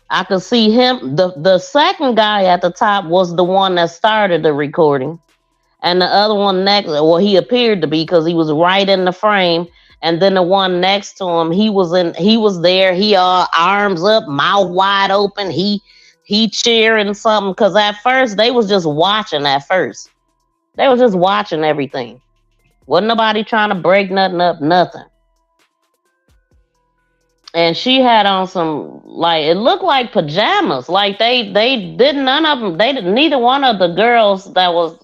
I could see him. The 2nd guy at the top was the one that started the recording. And the other one next, well, he appeared to be, because he was right in the frame. And then the one next to him, he was there. He arms up, mouth wide open. He cheering something, because at first they was just watching. They was just watching everything. Wasn't nobody trying to break nothing up, nothing. And she had on some, like, it looked like pajamas. Like they didn't, none of them, neither one of the girls that was,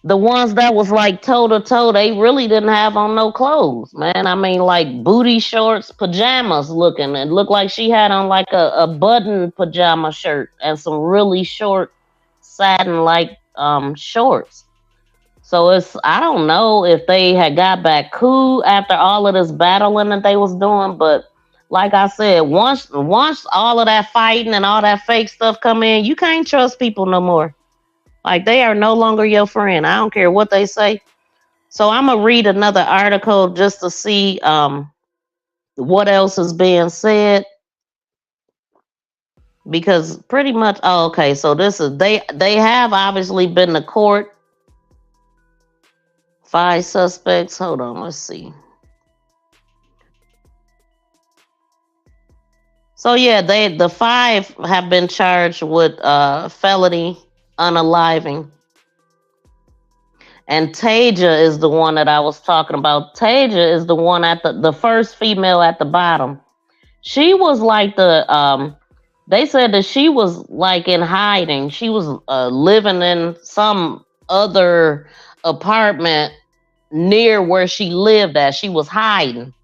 the ones that was like toe to toe, they really didn't have on no clothes, man. Like booty shorts, pajamas looking. It looked like she had on like a button pajama shirt and some really short satin like shorts. So I don't know if they had got back cool after all of this battling that they was doing, but like I said, once all of that fighting and all that fake stuff come in, you can't trust people no more. Like, they are no longer your friend. I don't care what they say. So I'm going to read another article just to see what else is being said. because pretty much, oh, okay, so this is, they have obviously been to court. 5 suspects. Hold on, let's see. So yeah, the 5 have been charged with felony unaliving. And Taja is the one that I was talking about. Taja is the one at the first female at the bottom. She was like they said that she was like in hiding. She was living in some other apartment near where she lived at. She was hiding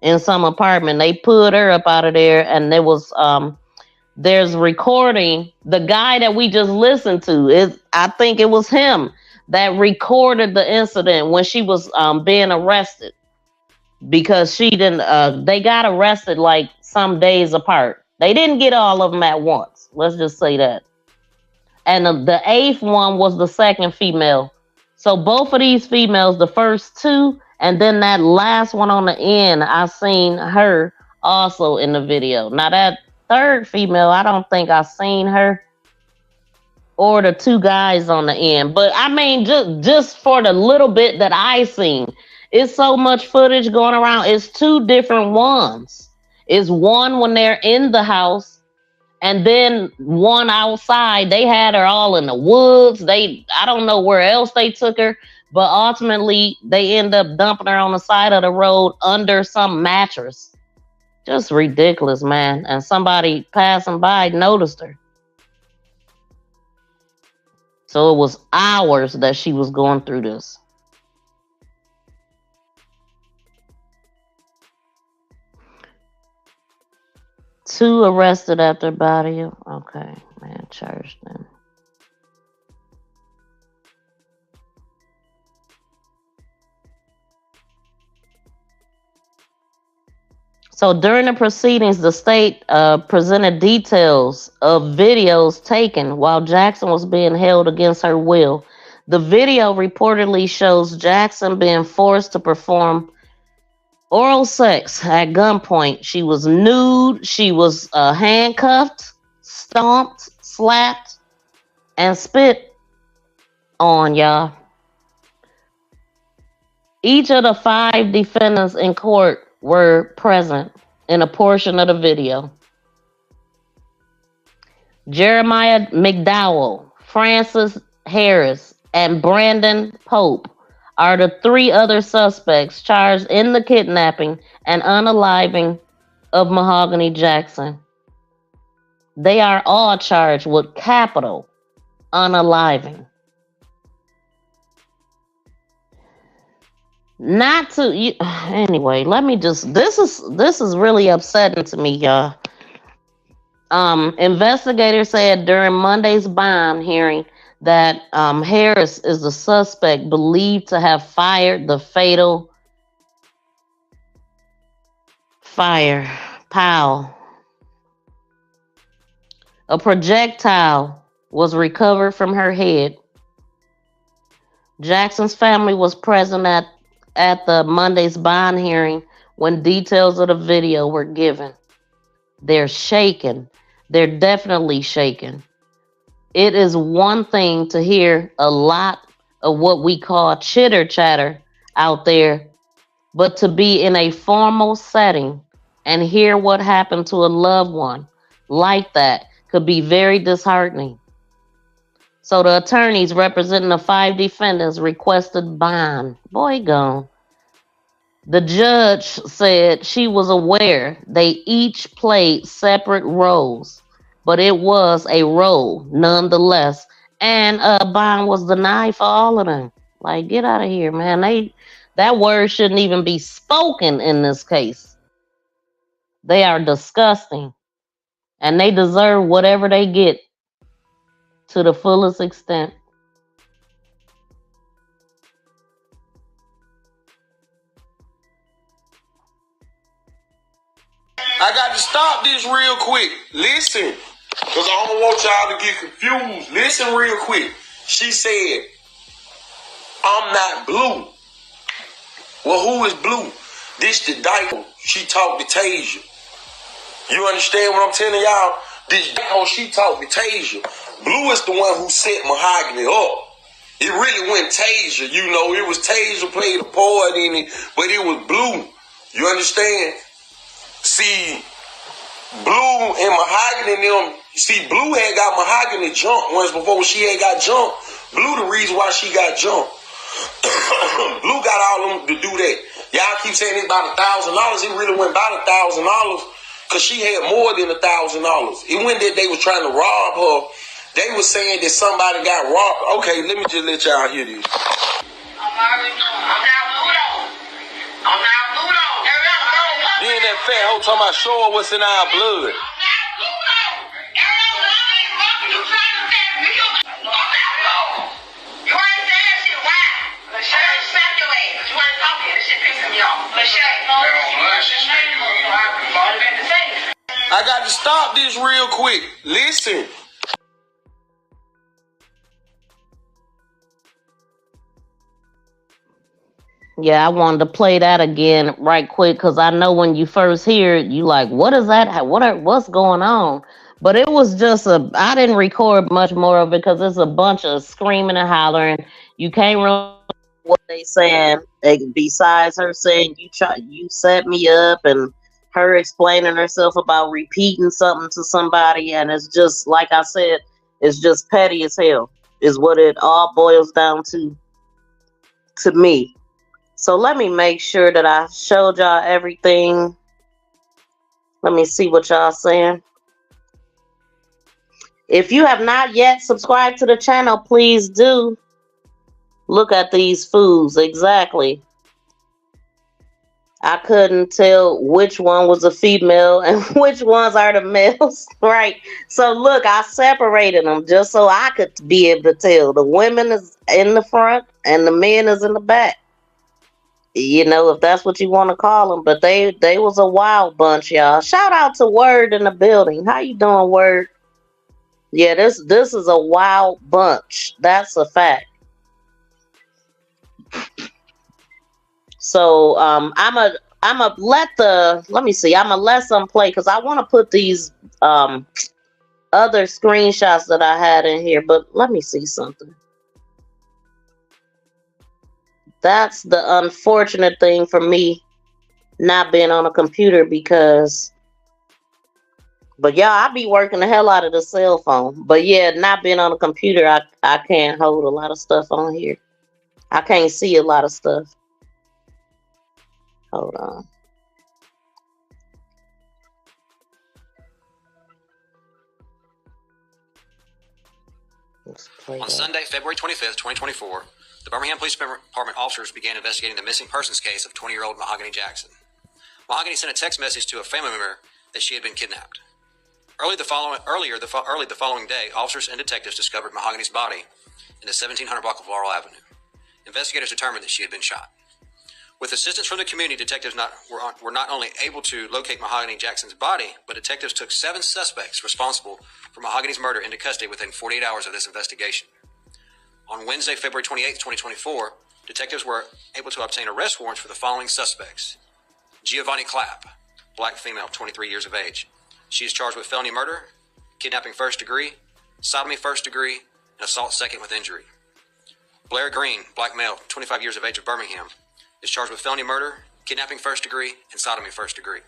in some apartment. They put her up out of there, and there was there's recording. The guy that we just listened to, I think it was him that recorded the incident when she was being arrested, because she didn't they got arrested like some days apart. They didn't get all of them at once, let's just say that. And the 8th one was the 2nd female. So both of these females, the first 2 and then that last one on the end, I seen her also in the video. Now that 3rd female, I don't think I seen her, or the 2 guys on the end. But I mean, just for the little bit that I seen, it's so much footage going around. It's 2 different ones. It's one when they're in the house, and then one outside. They had her all in the woods. I don't know where else they took her, but ultimately they end up dumping her on the side of the road under some mattress. Just ridiculous, man. And somebody passing by noticed her. So it was hours that she was going through this. Two arrested after body. Okay, man, charged then. So during the proceedings, the state presented details of videos taken while Jackson was being held against her will. The video reportedly shows Jackson being forced to perform oral sex at gunpoint. She was nude, she was handcuffed, stomped, slapped, and spit on, y'all. Each of the 5 defendants in court were present in a portion of the video. Jeremiah McDowell, Francis Harris, and Brandon Pope are the 3 other suspects charged in the kidnapping and unaliving of Mahogany Jackson. They are all charged with capital unaliving. Not to anyway, let me just, this is really upsetting to me, y'all. Investigators said during Monday's bond hearing that Harris is the suspect believed to have fired the fatal fire. Pow. A projectile was recovered from her head. Jackson's family was present at the Monday's bond hearing when details of the video were given. They're shaken. They're definitely shaken. It is one thing to hear a lot of what we call chitter chatter out there, but to be in a formal setting and hear what happened to a loved one like that could be very disheartening. So the attorneys representing the 5 defendants requested bond. Boy, gone. The judge said she was aware they each played separate roles, but it was a role nonetheless. And bond was denied for all of them. Like, get out of here, man. That word shouldn't even be spoken in this case. They are disgusting. And they deserve whatever they get to the fullest extent. I got to stop this real quick. Listen, because I don't want y'all to get confused. Listen real quick. She said, I'm not blue. Well, who is blue? This the dyke. She talked to Tasia. You understand what I'm telling y'all? She taught me Tasia. Blue is the one who set Mahogany up. It really went Tasia, you know. It was Tasia played a part in it, but it was Blue. You understand? See, Blue and Mahogany and them, see, Blue had got Mahogany jumped once before she had got jumped. Blue the reason why she got jumped. Blue got all them to do that. Y'all keep saying it's about $1,000. It really went about $1,000 because she had more than $1,000. It went that they was trying to rob her. They was saying that somebody got robbed. Okay, let me just let y'all hear this. Then that fat hoe talking about show her what's in our blood. I got to stop this real quick. Listen. Yeah, I wanted to play that again right quick because I know when you first hear it, you like, what is that? What's going on? But it was just I didn't record much more of it because it's a bunch of screaming and hollering. You can't remember what they saying besides her saying you set me up and her explaining herself about repeating something to somebody. And it's just, like I said, it's just petty as hell is what it all boils down to me. So let me make sure that I showed y'all everything. Let me see what y'all saying. If you have not yet subscribed to the channel, please do. Look at these foods. Exactly. I couldn't tell which one was a female and which ones are the males. Right. So look, I separated them just so I could be able to tell. The women is in the front and the men is in the back. You know, if that's what you want to call them. But they was a wild bunch, y'all. Shout out to Word in the building. How you doing, Word? Yeah, this is a wild bunch. That's a fact. So I'm a let some play because I want to put these other screenshots that I had in here. But let me see something. That's the unfortunate thing for me not being on a computer because, but yeah, I be working the hell out of the cell phone. But yeah, not being on a computer, I can't hold a lot of stuff on here. I can't see a lot of stuff. Hold on. On Sunday, February 25th, 2024, the Birmingham Police Department officers began investigating the missing persons case of 20-year-old Mahogany Jackson. Mahogany sent a text message to a family member that she had been kidnapped. Early the following day, officers and detectives discovered Mahogany's body in the 1700 block of Laurel Avenue. Investigators determined that she had been shot. With assistance from the community, detectives were not only able to locate Mahogany Jackson's body, but detectives took 7 suspects responsible for Mahogany's murder into custody within 48 hours of this investigation. On Wednesday, February 28, 2024, detectives were able to obtain arrest warrants for the following suspects. Giovanni Clapp, black female, 23 years of age. She is charged with felony murder, kidnapping first degree, sodomy first degree, and assault second with injury. Blair Green, black male, 25 years of age of Birmingham, is charged with felony murder, kidnapping first degree, and sodomy first degree.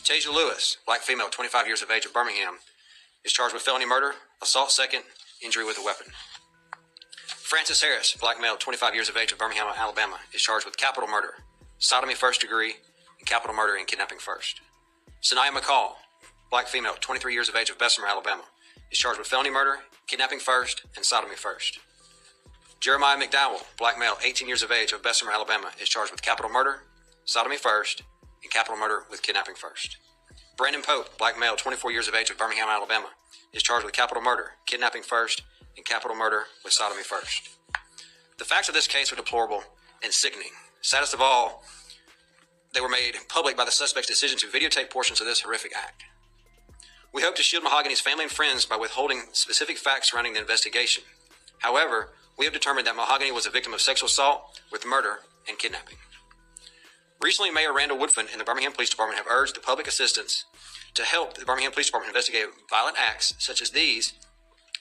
Tasia Lewis, black female, 25 years of age of Birmingham, is charged with felony murder, assault second, injury with a weapon. Francis Harris, black male, 25 years of age of Birmingham, Alabama, is charged with capital murder, sodomy first degree, and capital murder and kidnapping first. Sanaya McCall, black female, 23 years of age of Bessemer, Alabama, is charged with felony murder, kidnapping first, and sodomy first. Jeremiah McDowell, black male, 18 years of age of Bessemer, Alabama, is charged with capital murder, sodomy first, and capital murder with kidnapping first. Brandon Pope, black male, 24 years of age of Birmingham, Alabama, is charged with capital murder, kidnapping first, and capital murder with sodomy first. The facts of this case are deplorable and sickening. Saddest of all, they were made public by the suspect's decision to videotape portions of this horrific act. We hope to shield Mahogany's family and friends by withholding specific facts surrounding the investigation. However, we have determined that Mahogany was a victim of sexual assault with murder and kidnapping. Recently, Mayor Randall Woodfin and the Birmingham Police Department have urged the public assistance to help the Birmingham Police Department investigate violent acts such as these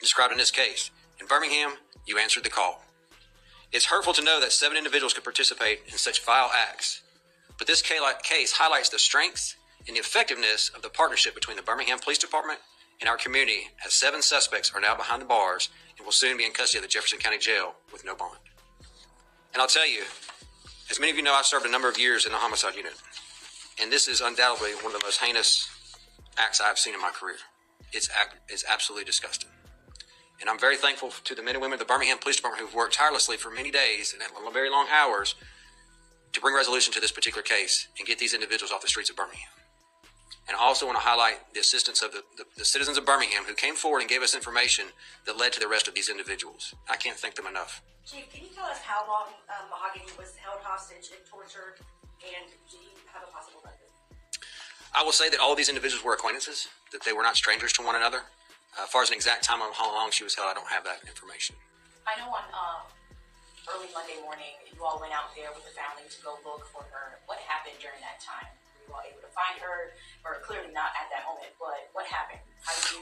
described in this case. In Birmingham, you answered the call. It's hurtful to know that 7 individuals could participate in such vile acts, but this case highlights the strength and the effectiveness of the partnership between the Birmingham Police Department and our community, as 7 suspects are now behind the bars and will soon be in custody of the Jefferson County Jail with no bond. And I'll tell you, as many of you know, I've served a number of years in the homicide unit, and this is undoubtedly one of the most heinous acts I've seen in my career. It's absolutely disgusting. And I'm very thankful to the men and women of the Birmingham Police Department who've worked tirelessly for many days and at very long hours to bring resolution to this particular case and get these individuals off the streets of Birmingham. And I also want to highlight the assistance of the citizens of Birmingham who came forward and gave us information that led to the arrest of these individuals. I can't thank them enough. Chief, can you tell us how long Mahogany was held hostage and tortured, and do you have a possible record? I will say that all of these individuals were acquaintances, that they were not strangers to one another. As far as an exact time of how long she was held, I don't have that information. I know on early Monday morning, you all went out there with the family to go look for her. What happened during that time? Were you all able to find her? Or clearly not at that moment, but what happened?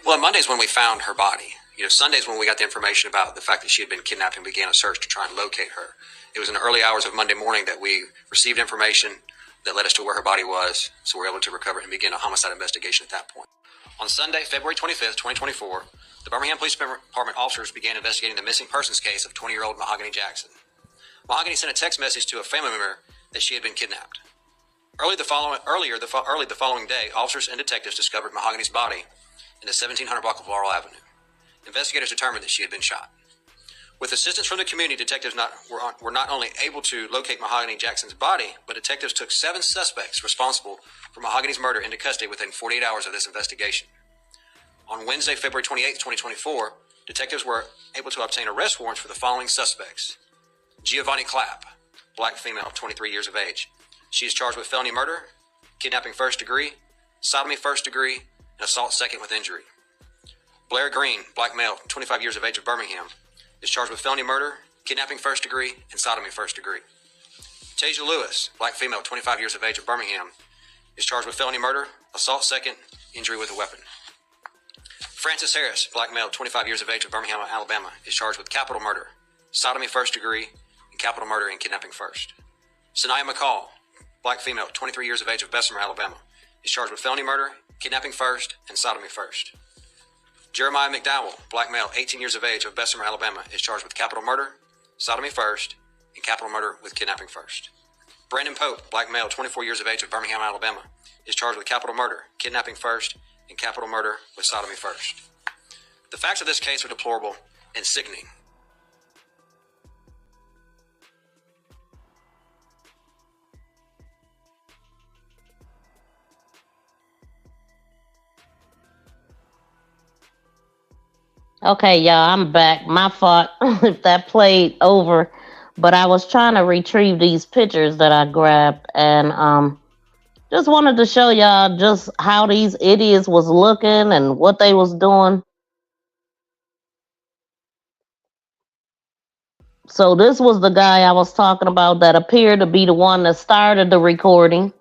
Well, Monday's when we found her body. Sunday's when we got the information about the fact that she had been kidnapped and began a search to try and locate her. It was in the early hours of Monday morning that we received information that led us to where her body was, so we were able to recover and begin a homicide investigation at that point. On Sunday, February 25th, 2024, the Birmingham Police Department officers began investigating the missing persons case of 20-year-old Mahogany Jackson. Mahogany sent a text message to a family member that she had been kidnapped. Early the following day, officers and detectives discovered Mahogany's body in the 1700 block of Laurel Avenue. Investigators determined that she had been shot. With assistance from the community, detectives were not only able to locate Mahogany Jackson's body, but detectives took 7 suspects responsible for Mahogany's murder into custody within 48 hours of this investigation. On Wednesday, February 28th, 2024, detectives were able to obtain arrest warrants for the following suspects. Giovanni Clapp, black female, 23 years of age. She is charged with felony murder, kidnapping first degree, sodomy first degree, and assault second with injury. Blair Green, black male, 25 years of age of Birmingham, is charged with felony murder, kidnapping first degree, and sodomy first degree. Tasia Lewis, black female, 25 years of age of Birmingham, is charged with felony murder, assault second, injury with a weapon. Francis Harris, black male, 25 years of age of Birmingham, Alabama, is charged with capital murder, sodomy first degree, and capital murder and kidnapping first. Sanaya McCall, black female, 23 years of age of Bessemer, Alabama, is charged with felony murder, kidnapping first, and sodomy first. Jeremiah McDowell, black male, 18 years of age of Bessemer, Alabama, is charged with capital murder, sodomy first, and capital murder with kidnapping first. Brandon Pope, black male, 24 years of age of Birmingham, Alabama, is charged with capital murder, kidnapping first, and capital murder with sodomy first. The facts of this case are deplorable and sickening. Okay, y'all, I'm back. My fault if that played over, but I was trying to retrieve these pictures that I grabbed, and just wanted to show y'all just how these idiots was looking and what they was doing. So this was the guy I was talking about that appeared to be the one that started the recording.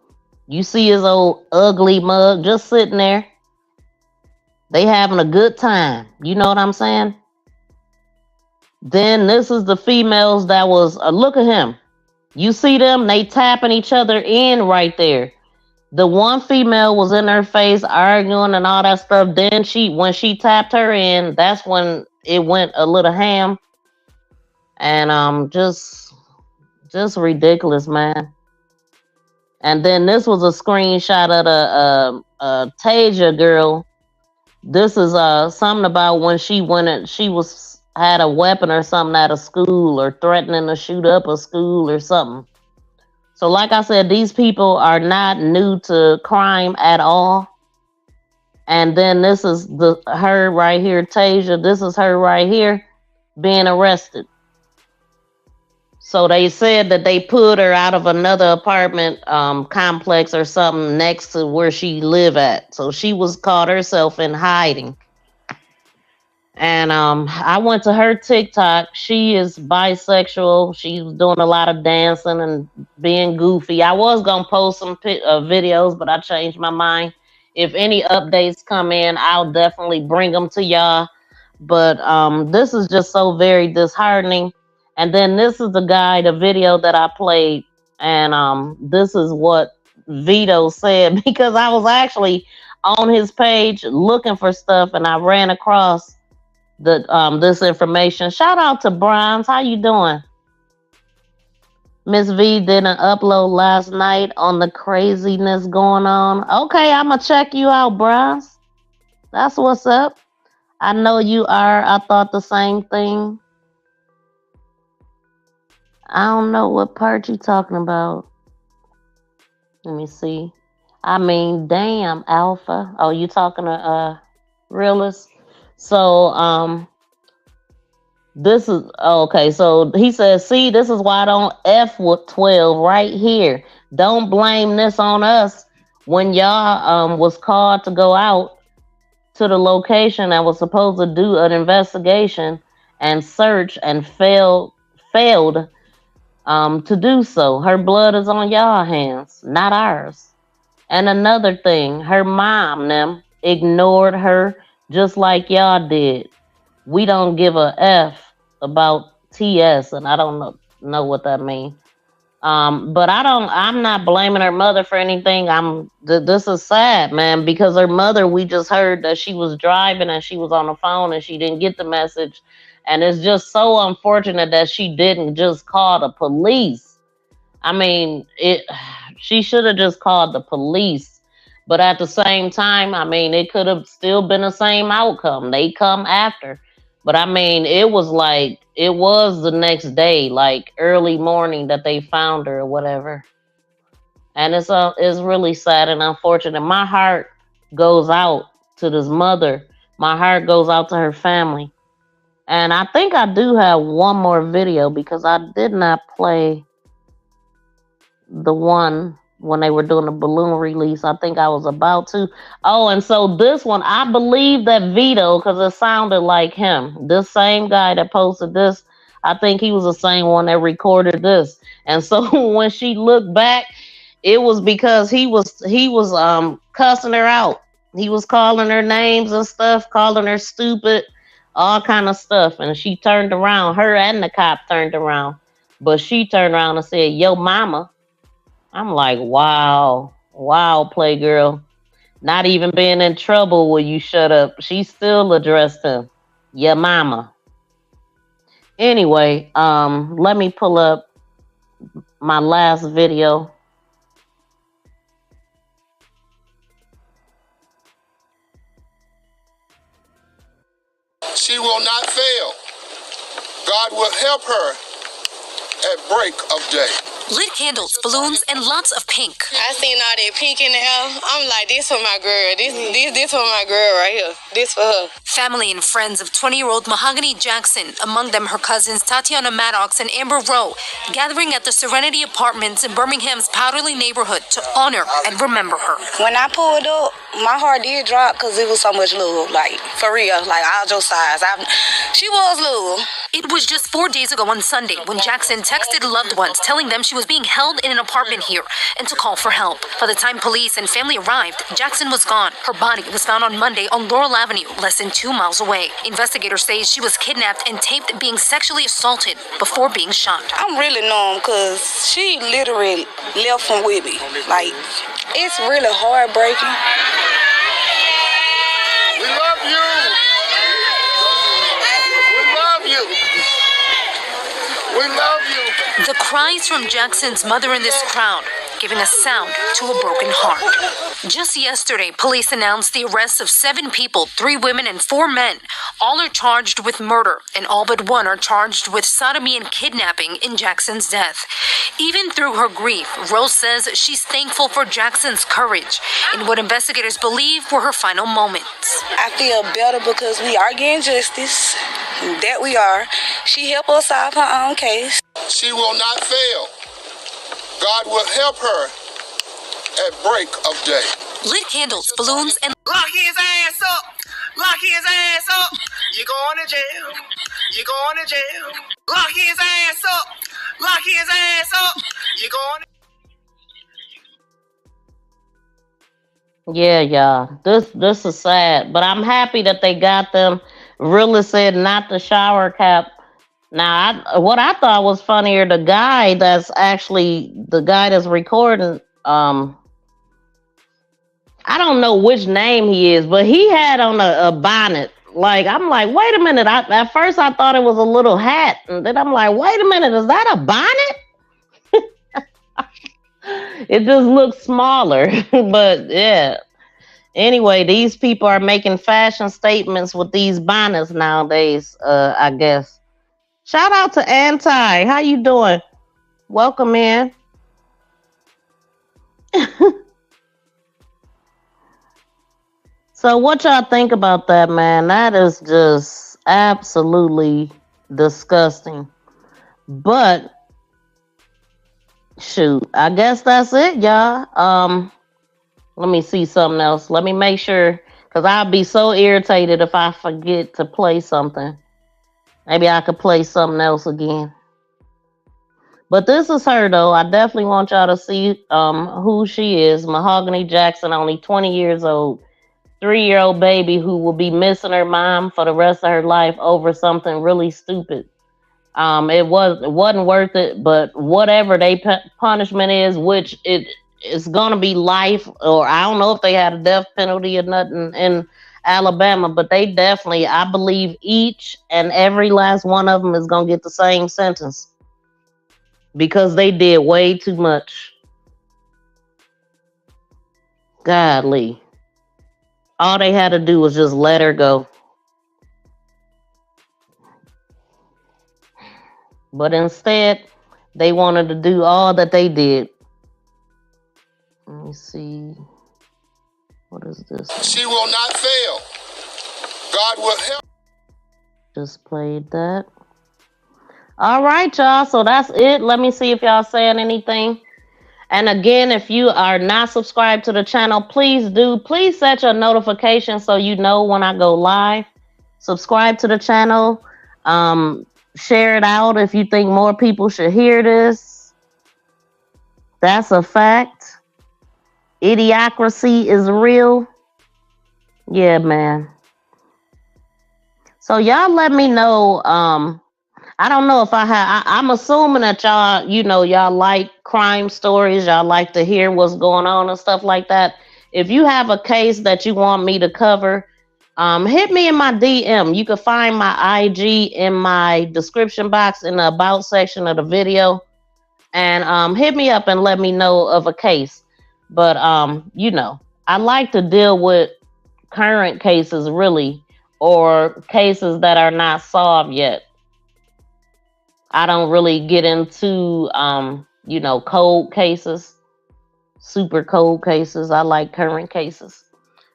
You see his old ugly mug just sitting there. They having a good time. You know what I'm saying? Then this is the females that was, look at him. You see them? They tapping each other in right there. The one female was in her face arguing and all that stuff. Then when she tapped her in, that's when it went a little ham. And just ridiculous, man. And then this was a screenshot of the Tasia girl. This is something about when she had a weapon or something at a school or threatening to shoot up a school or something. So like I said, these people are not new to crime at all. And then this is her right here, Tasia. This is her right here being arrested. So they said that they put her out of another apartment complex or something next to where she live at. So she was caught herself in hiding. And I went to her TikTok. She is bisexual. She was doing a lot of dancing and being goofy. I was going to post some videos, but I changed my mind. if any updates come in, I'll definitely bring them to y'all. But this is just so very disheartening. And then this is the video that I played, and this is what Vito said, because I was actually on his page looking for stuff, and I ran across the this information. Shout out to Bronze. How you doing? Miss V did an upload last night on the craziness going on. Okay, I'ma check you out, Bronze. That's what's up. I know you are. I thought the same thing. I don't know what part you talking about. Let me see. I mean, damn, Alpha. Oh, you talking to Realist? So this is okay. So he says, see, this is why I don't F with 12 right here. Don't blame this on us. When y'all was called to go out to the location and was supposed to do an investigation and search and failed to do so. Her blood is on y'all hands, not ours. And another thing, her mom them ignored her just like y'all did. We don't give a F about TS, and I don't know what that means. But I'm not blaming her mother for anything. This is sad, man, because her mother, we just heard that she was driving and she was on the phone and she didn't get the message. And it's just so unfortunate that she didn't just call the police. I mean, she should have just called the police. But at the same time, I mean, it could have still been the same outcome. They come after. But I mean, it was the next day, like early morning, that they found her or whatever. And it's really sad and unfortunate. My heart goes out to this mother. My heart goes out to her family. And I think I do have one more video, because I did not play the one when they were doing the balloon release. I think I was about to. Oh, and so this one, I believe that Vito, because it sounded like him. This same guy that posted this, I think he was the same one that recorded this. And so when she looked back, it was because he was cussing her out. He was calling her names and stuff, calling her stupid, all kind of stuff. And she turned around. Her and the cop turned around. But she turned around and said, "Yo, mama." I'm like, wow, Playgirl. Not even being in trouble will you shut up. She still addressed him. "Your mama." Anyway, let me pull up my last video. She will not fail. God will help her at break of day. Lit candles, balloons, and lots of pink. I seen all that pink in the air. I'm like, this for my girl. This for my girl right here. This for her. Family and friends of 20-year-old Mahogany Jackson, among them her cousins Tatiana Maddox and Amber Rowe, gathering at the Serenity Apartments in Birmingham's Powderly neighborhood to honor and remember her. When I pulled up, my heart did drop because it was so much love, like, for real, like, all your size. She was love. It was just 4 days ago on Sunday when Jackson texted loved ones telling them she was being held in an apartment here and to call for help. By the time police and family arrived, Jackson was gone. Her body was found on Monday on Laurel Avenue, less than 2 miles away. Investigators say she was kidnapped and taped being sexually assaulted before being shot. I'm really numb because she literally left from Whitby. Like, it's really heartbreaking. We love you. We love you. We love you. The cries from Jackson's mother in this crowd, giving a sound to a broken heart. Just yesterday, police announced the arrest of 7 people, 3 women and 4 men. All are charged with murder, and all but 1 are charged with sodomy and kidnapping in Jackson's death. Even through her grief, Rose says she's thankful for Jackson's courage in what investigators believe were her final moments. I feel better because we are getting justice. That we are. She helped us solve her own case. She will not fail. God will help her at break of day. Lit candles, balloons, and lock his ass up. Lock his ass up. You're going to jail. You're going to jail. Lock his ass up. Lock his ass up. You're going to Yeah, y'all. This is sad, but I'm happy that they got them. Really said not the shower cap. Now, what I thought was funnier, the guy that's actually the guy that's recording. I don't know which name he is, but he had on a bonnet. Like, I'm like, wait a minute. At first I thought it was a little hat, and then I'm like, wait a minute, is that a bonnet? It just looks smaller, but yeah. Anyway, these people are making fashion statements with these bonnets nowadays, I guess. Shout out to Anti. How you doing? Welcome in. So what y'all think about that, man? That is just absolutely disgusting. But shoot, I guess that's it, y'all. Let me see something else. Let me make sure, because I'll be so irritated if I forget to play something. Maybe I could play something else again. But this is her, though. I definitely want y'all to see who she is. Mahogany Jackson, only 20 years old. 3-year-old baby who will be missing her mom for the rest of her life over something really stupid. It wasn't worth it, but whatever they punishment is, which it's gonna be life, or I don't know if they had a death penalty or nothing in Alabama, but they definitely, I believe, each and every last one of them is gonna get the same sentence because they did way too much. Godly. All they had to do was just let her go. But instead, they wanted to do all that they did. Let me see. What is this? She will not fail. God will help. Just played that. All right, y'all. So that's it. Let me see if y'all saying anything. And again, if you are not subscribed to the channel, please do. Please set your notifications so you know when I go live. Subscribe to the channel. Share it out if you think more people should hear this. That's a fact. Idiocracy is real. Yeah, man. So y'all let me know. I don't know if I'm assuming that y'all, y'all like crime stories. Y'all like to hear what's going on and stuff like that. If you have a case that you want me to cover, hit me in my DM. You can find my IG in my description box in the about section of the video. And hit me up and let me know of a case. But, I like to deal with current cases, really, or cases that are not solved yet. I don't really get into, cold cases, super cold cases. I like current cases.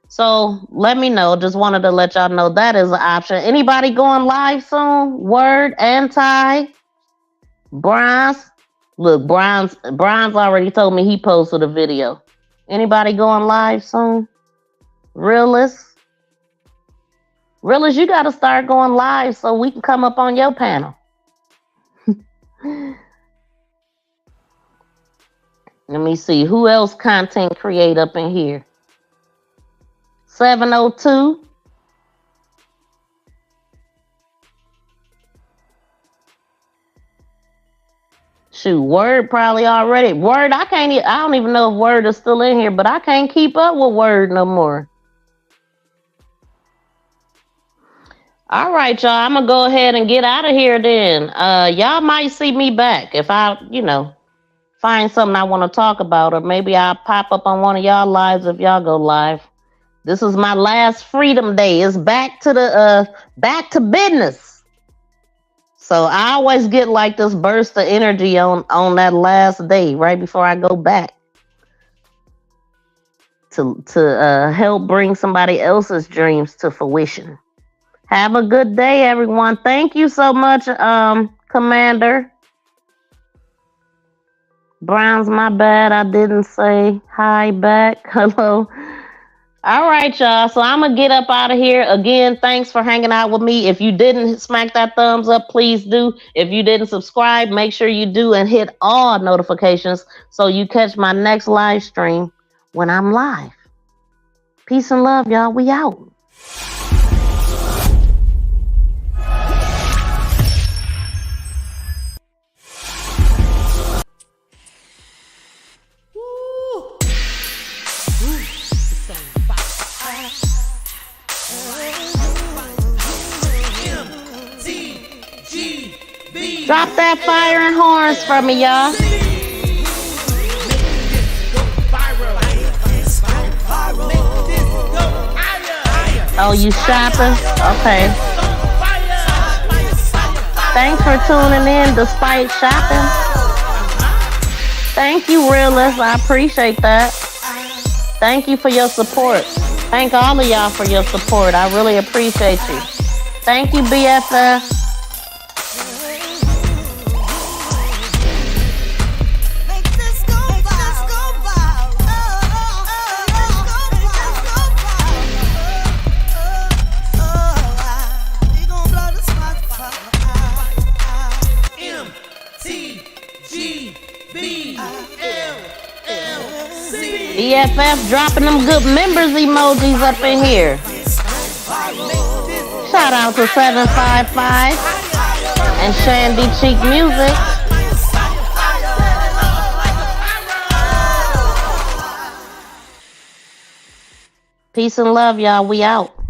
So let me know. Just wanted to let y'all know that is an option. Anybody going live soon? Word, Anti, Bronze. Look, Bronze already told me he posted a video. Anybody going live soon? Realist, you got to start going live so we can come up on your panel. Let me see who else content create up in here. 702. Shoot, Word probably already. Word, I don't even know if Word is still in here, but I can't keep up with Word no more. All right, y'all. I'm gonna go ahead and get out of here then. Y'all might see me back if I, find something I want to talk about, or maybe I'll pop up on one of y'all lives if y'all go live. This is my last Freedom Day. It's back to business. So I always get like this burst of energy on that last day, right before I go back to help bring somebody else's dreams to fruition. Have a good day, everyone. Thank you so much, Commander. Brown's my bad. I didn't say hi back. Hello. All right, y'all. So I'm going to get up out of here. Again, thanks for hanging out with me. If you didn't smack that thumbs up, please do. If you didn't subscribe, make sure you do and hit all notifications so you catch my next live stream when I'm live. Peace and love, y'all. We out. Drop that fire and horns for me, y'all. Oh, you shopping? Okay. Thanks for tuning in despite shopping. Thank you, Realist. I appreciate that. Thank you for your support. Thank all of y'all for your support. I really appreciate you. Thank you, BFF. BFF dropping them good members emojis up in here. Shout out to 755 and Shandy Cheek Music. Peace and love, y'all. We out.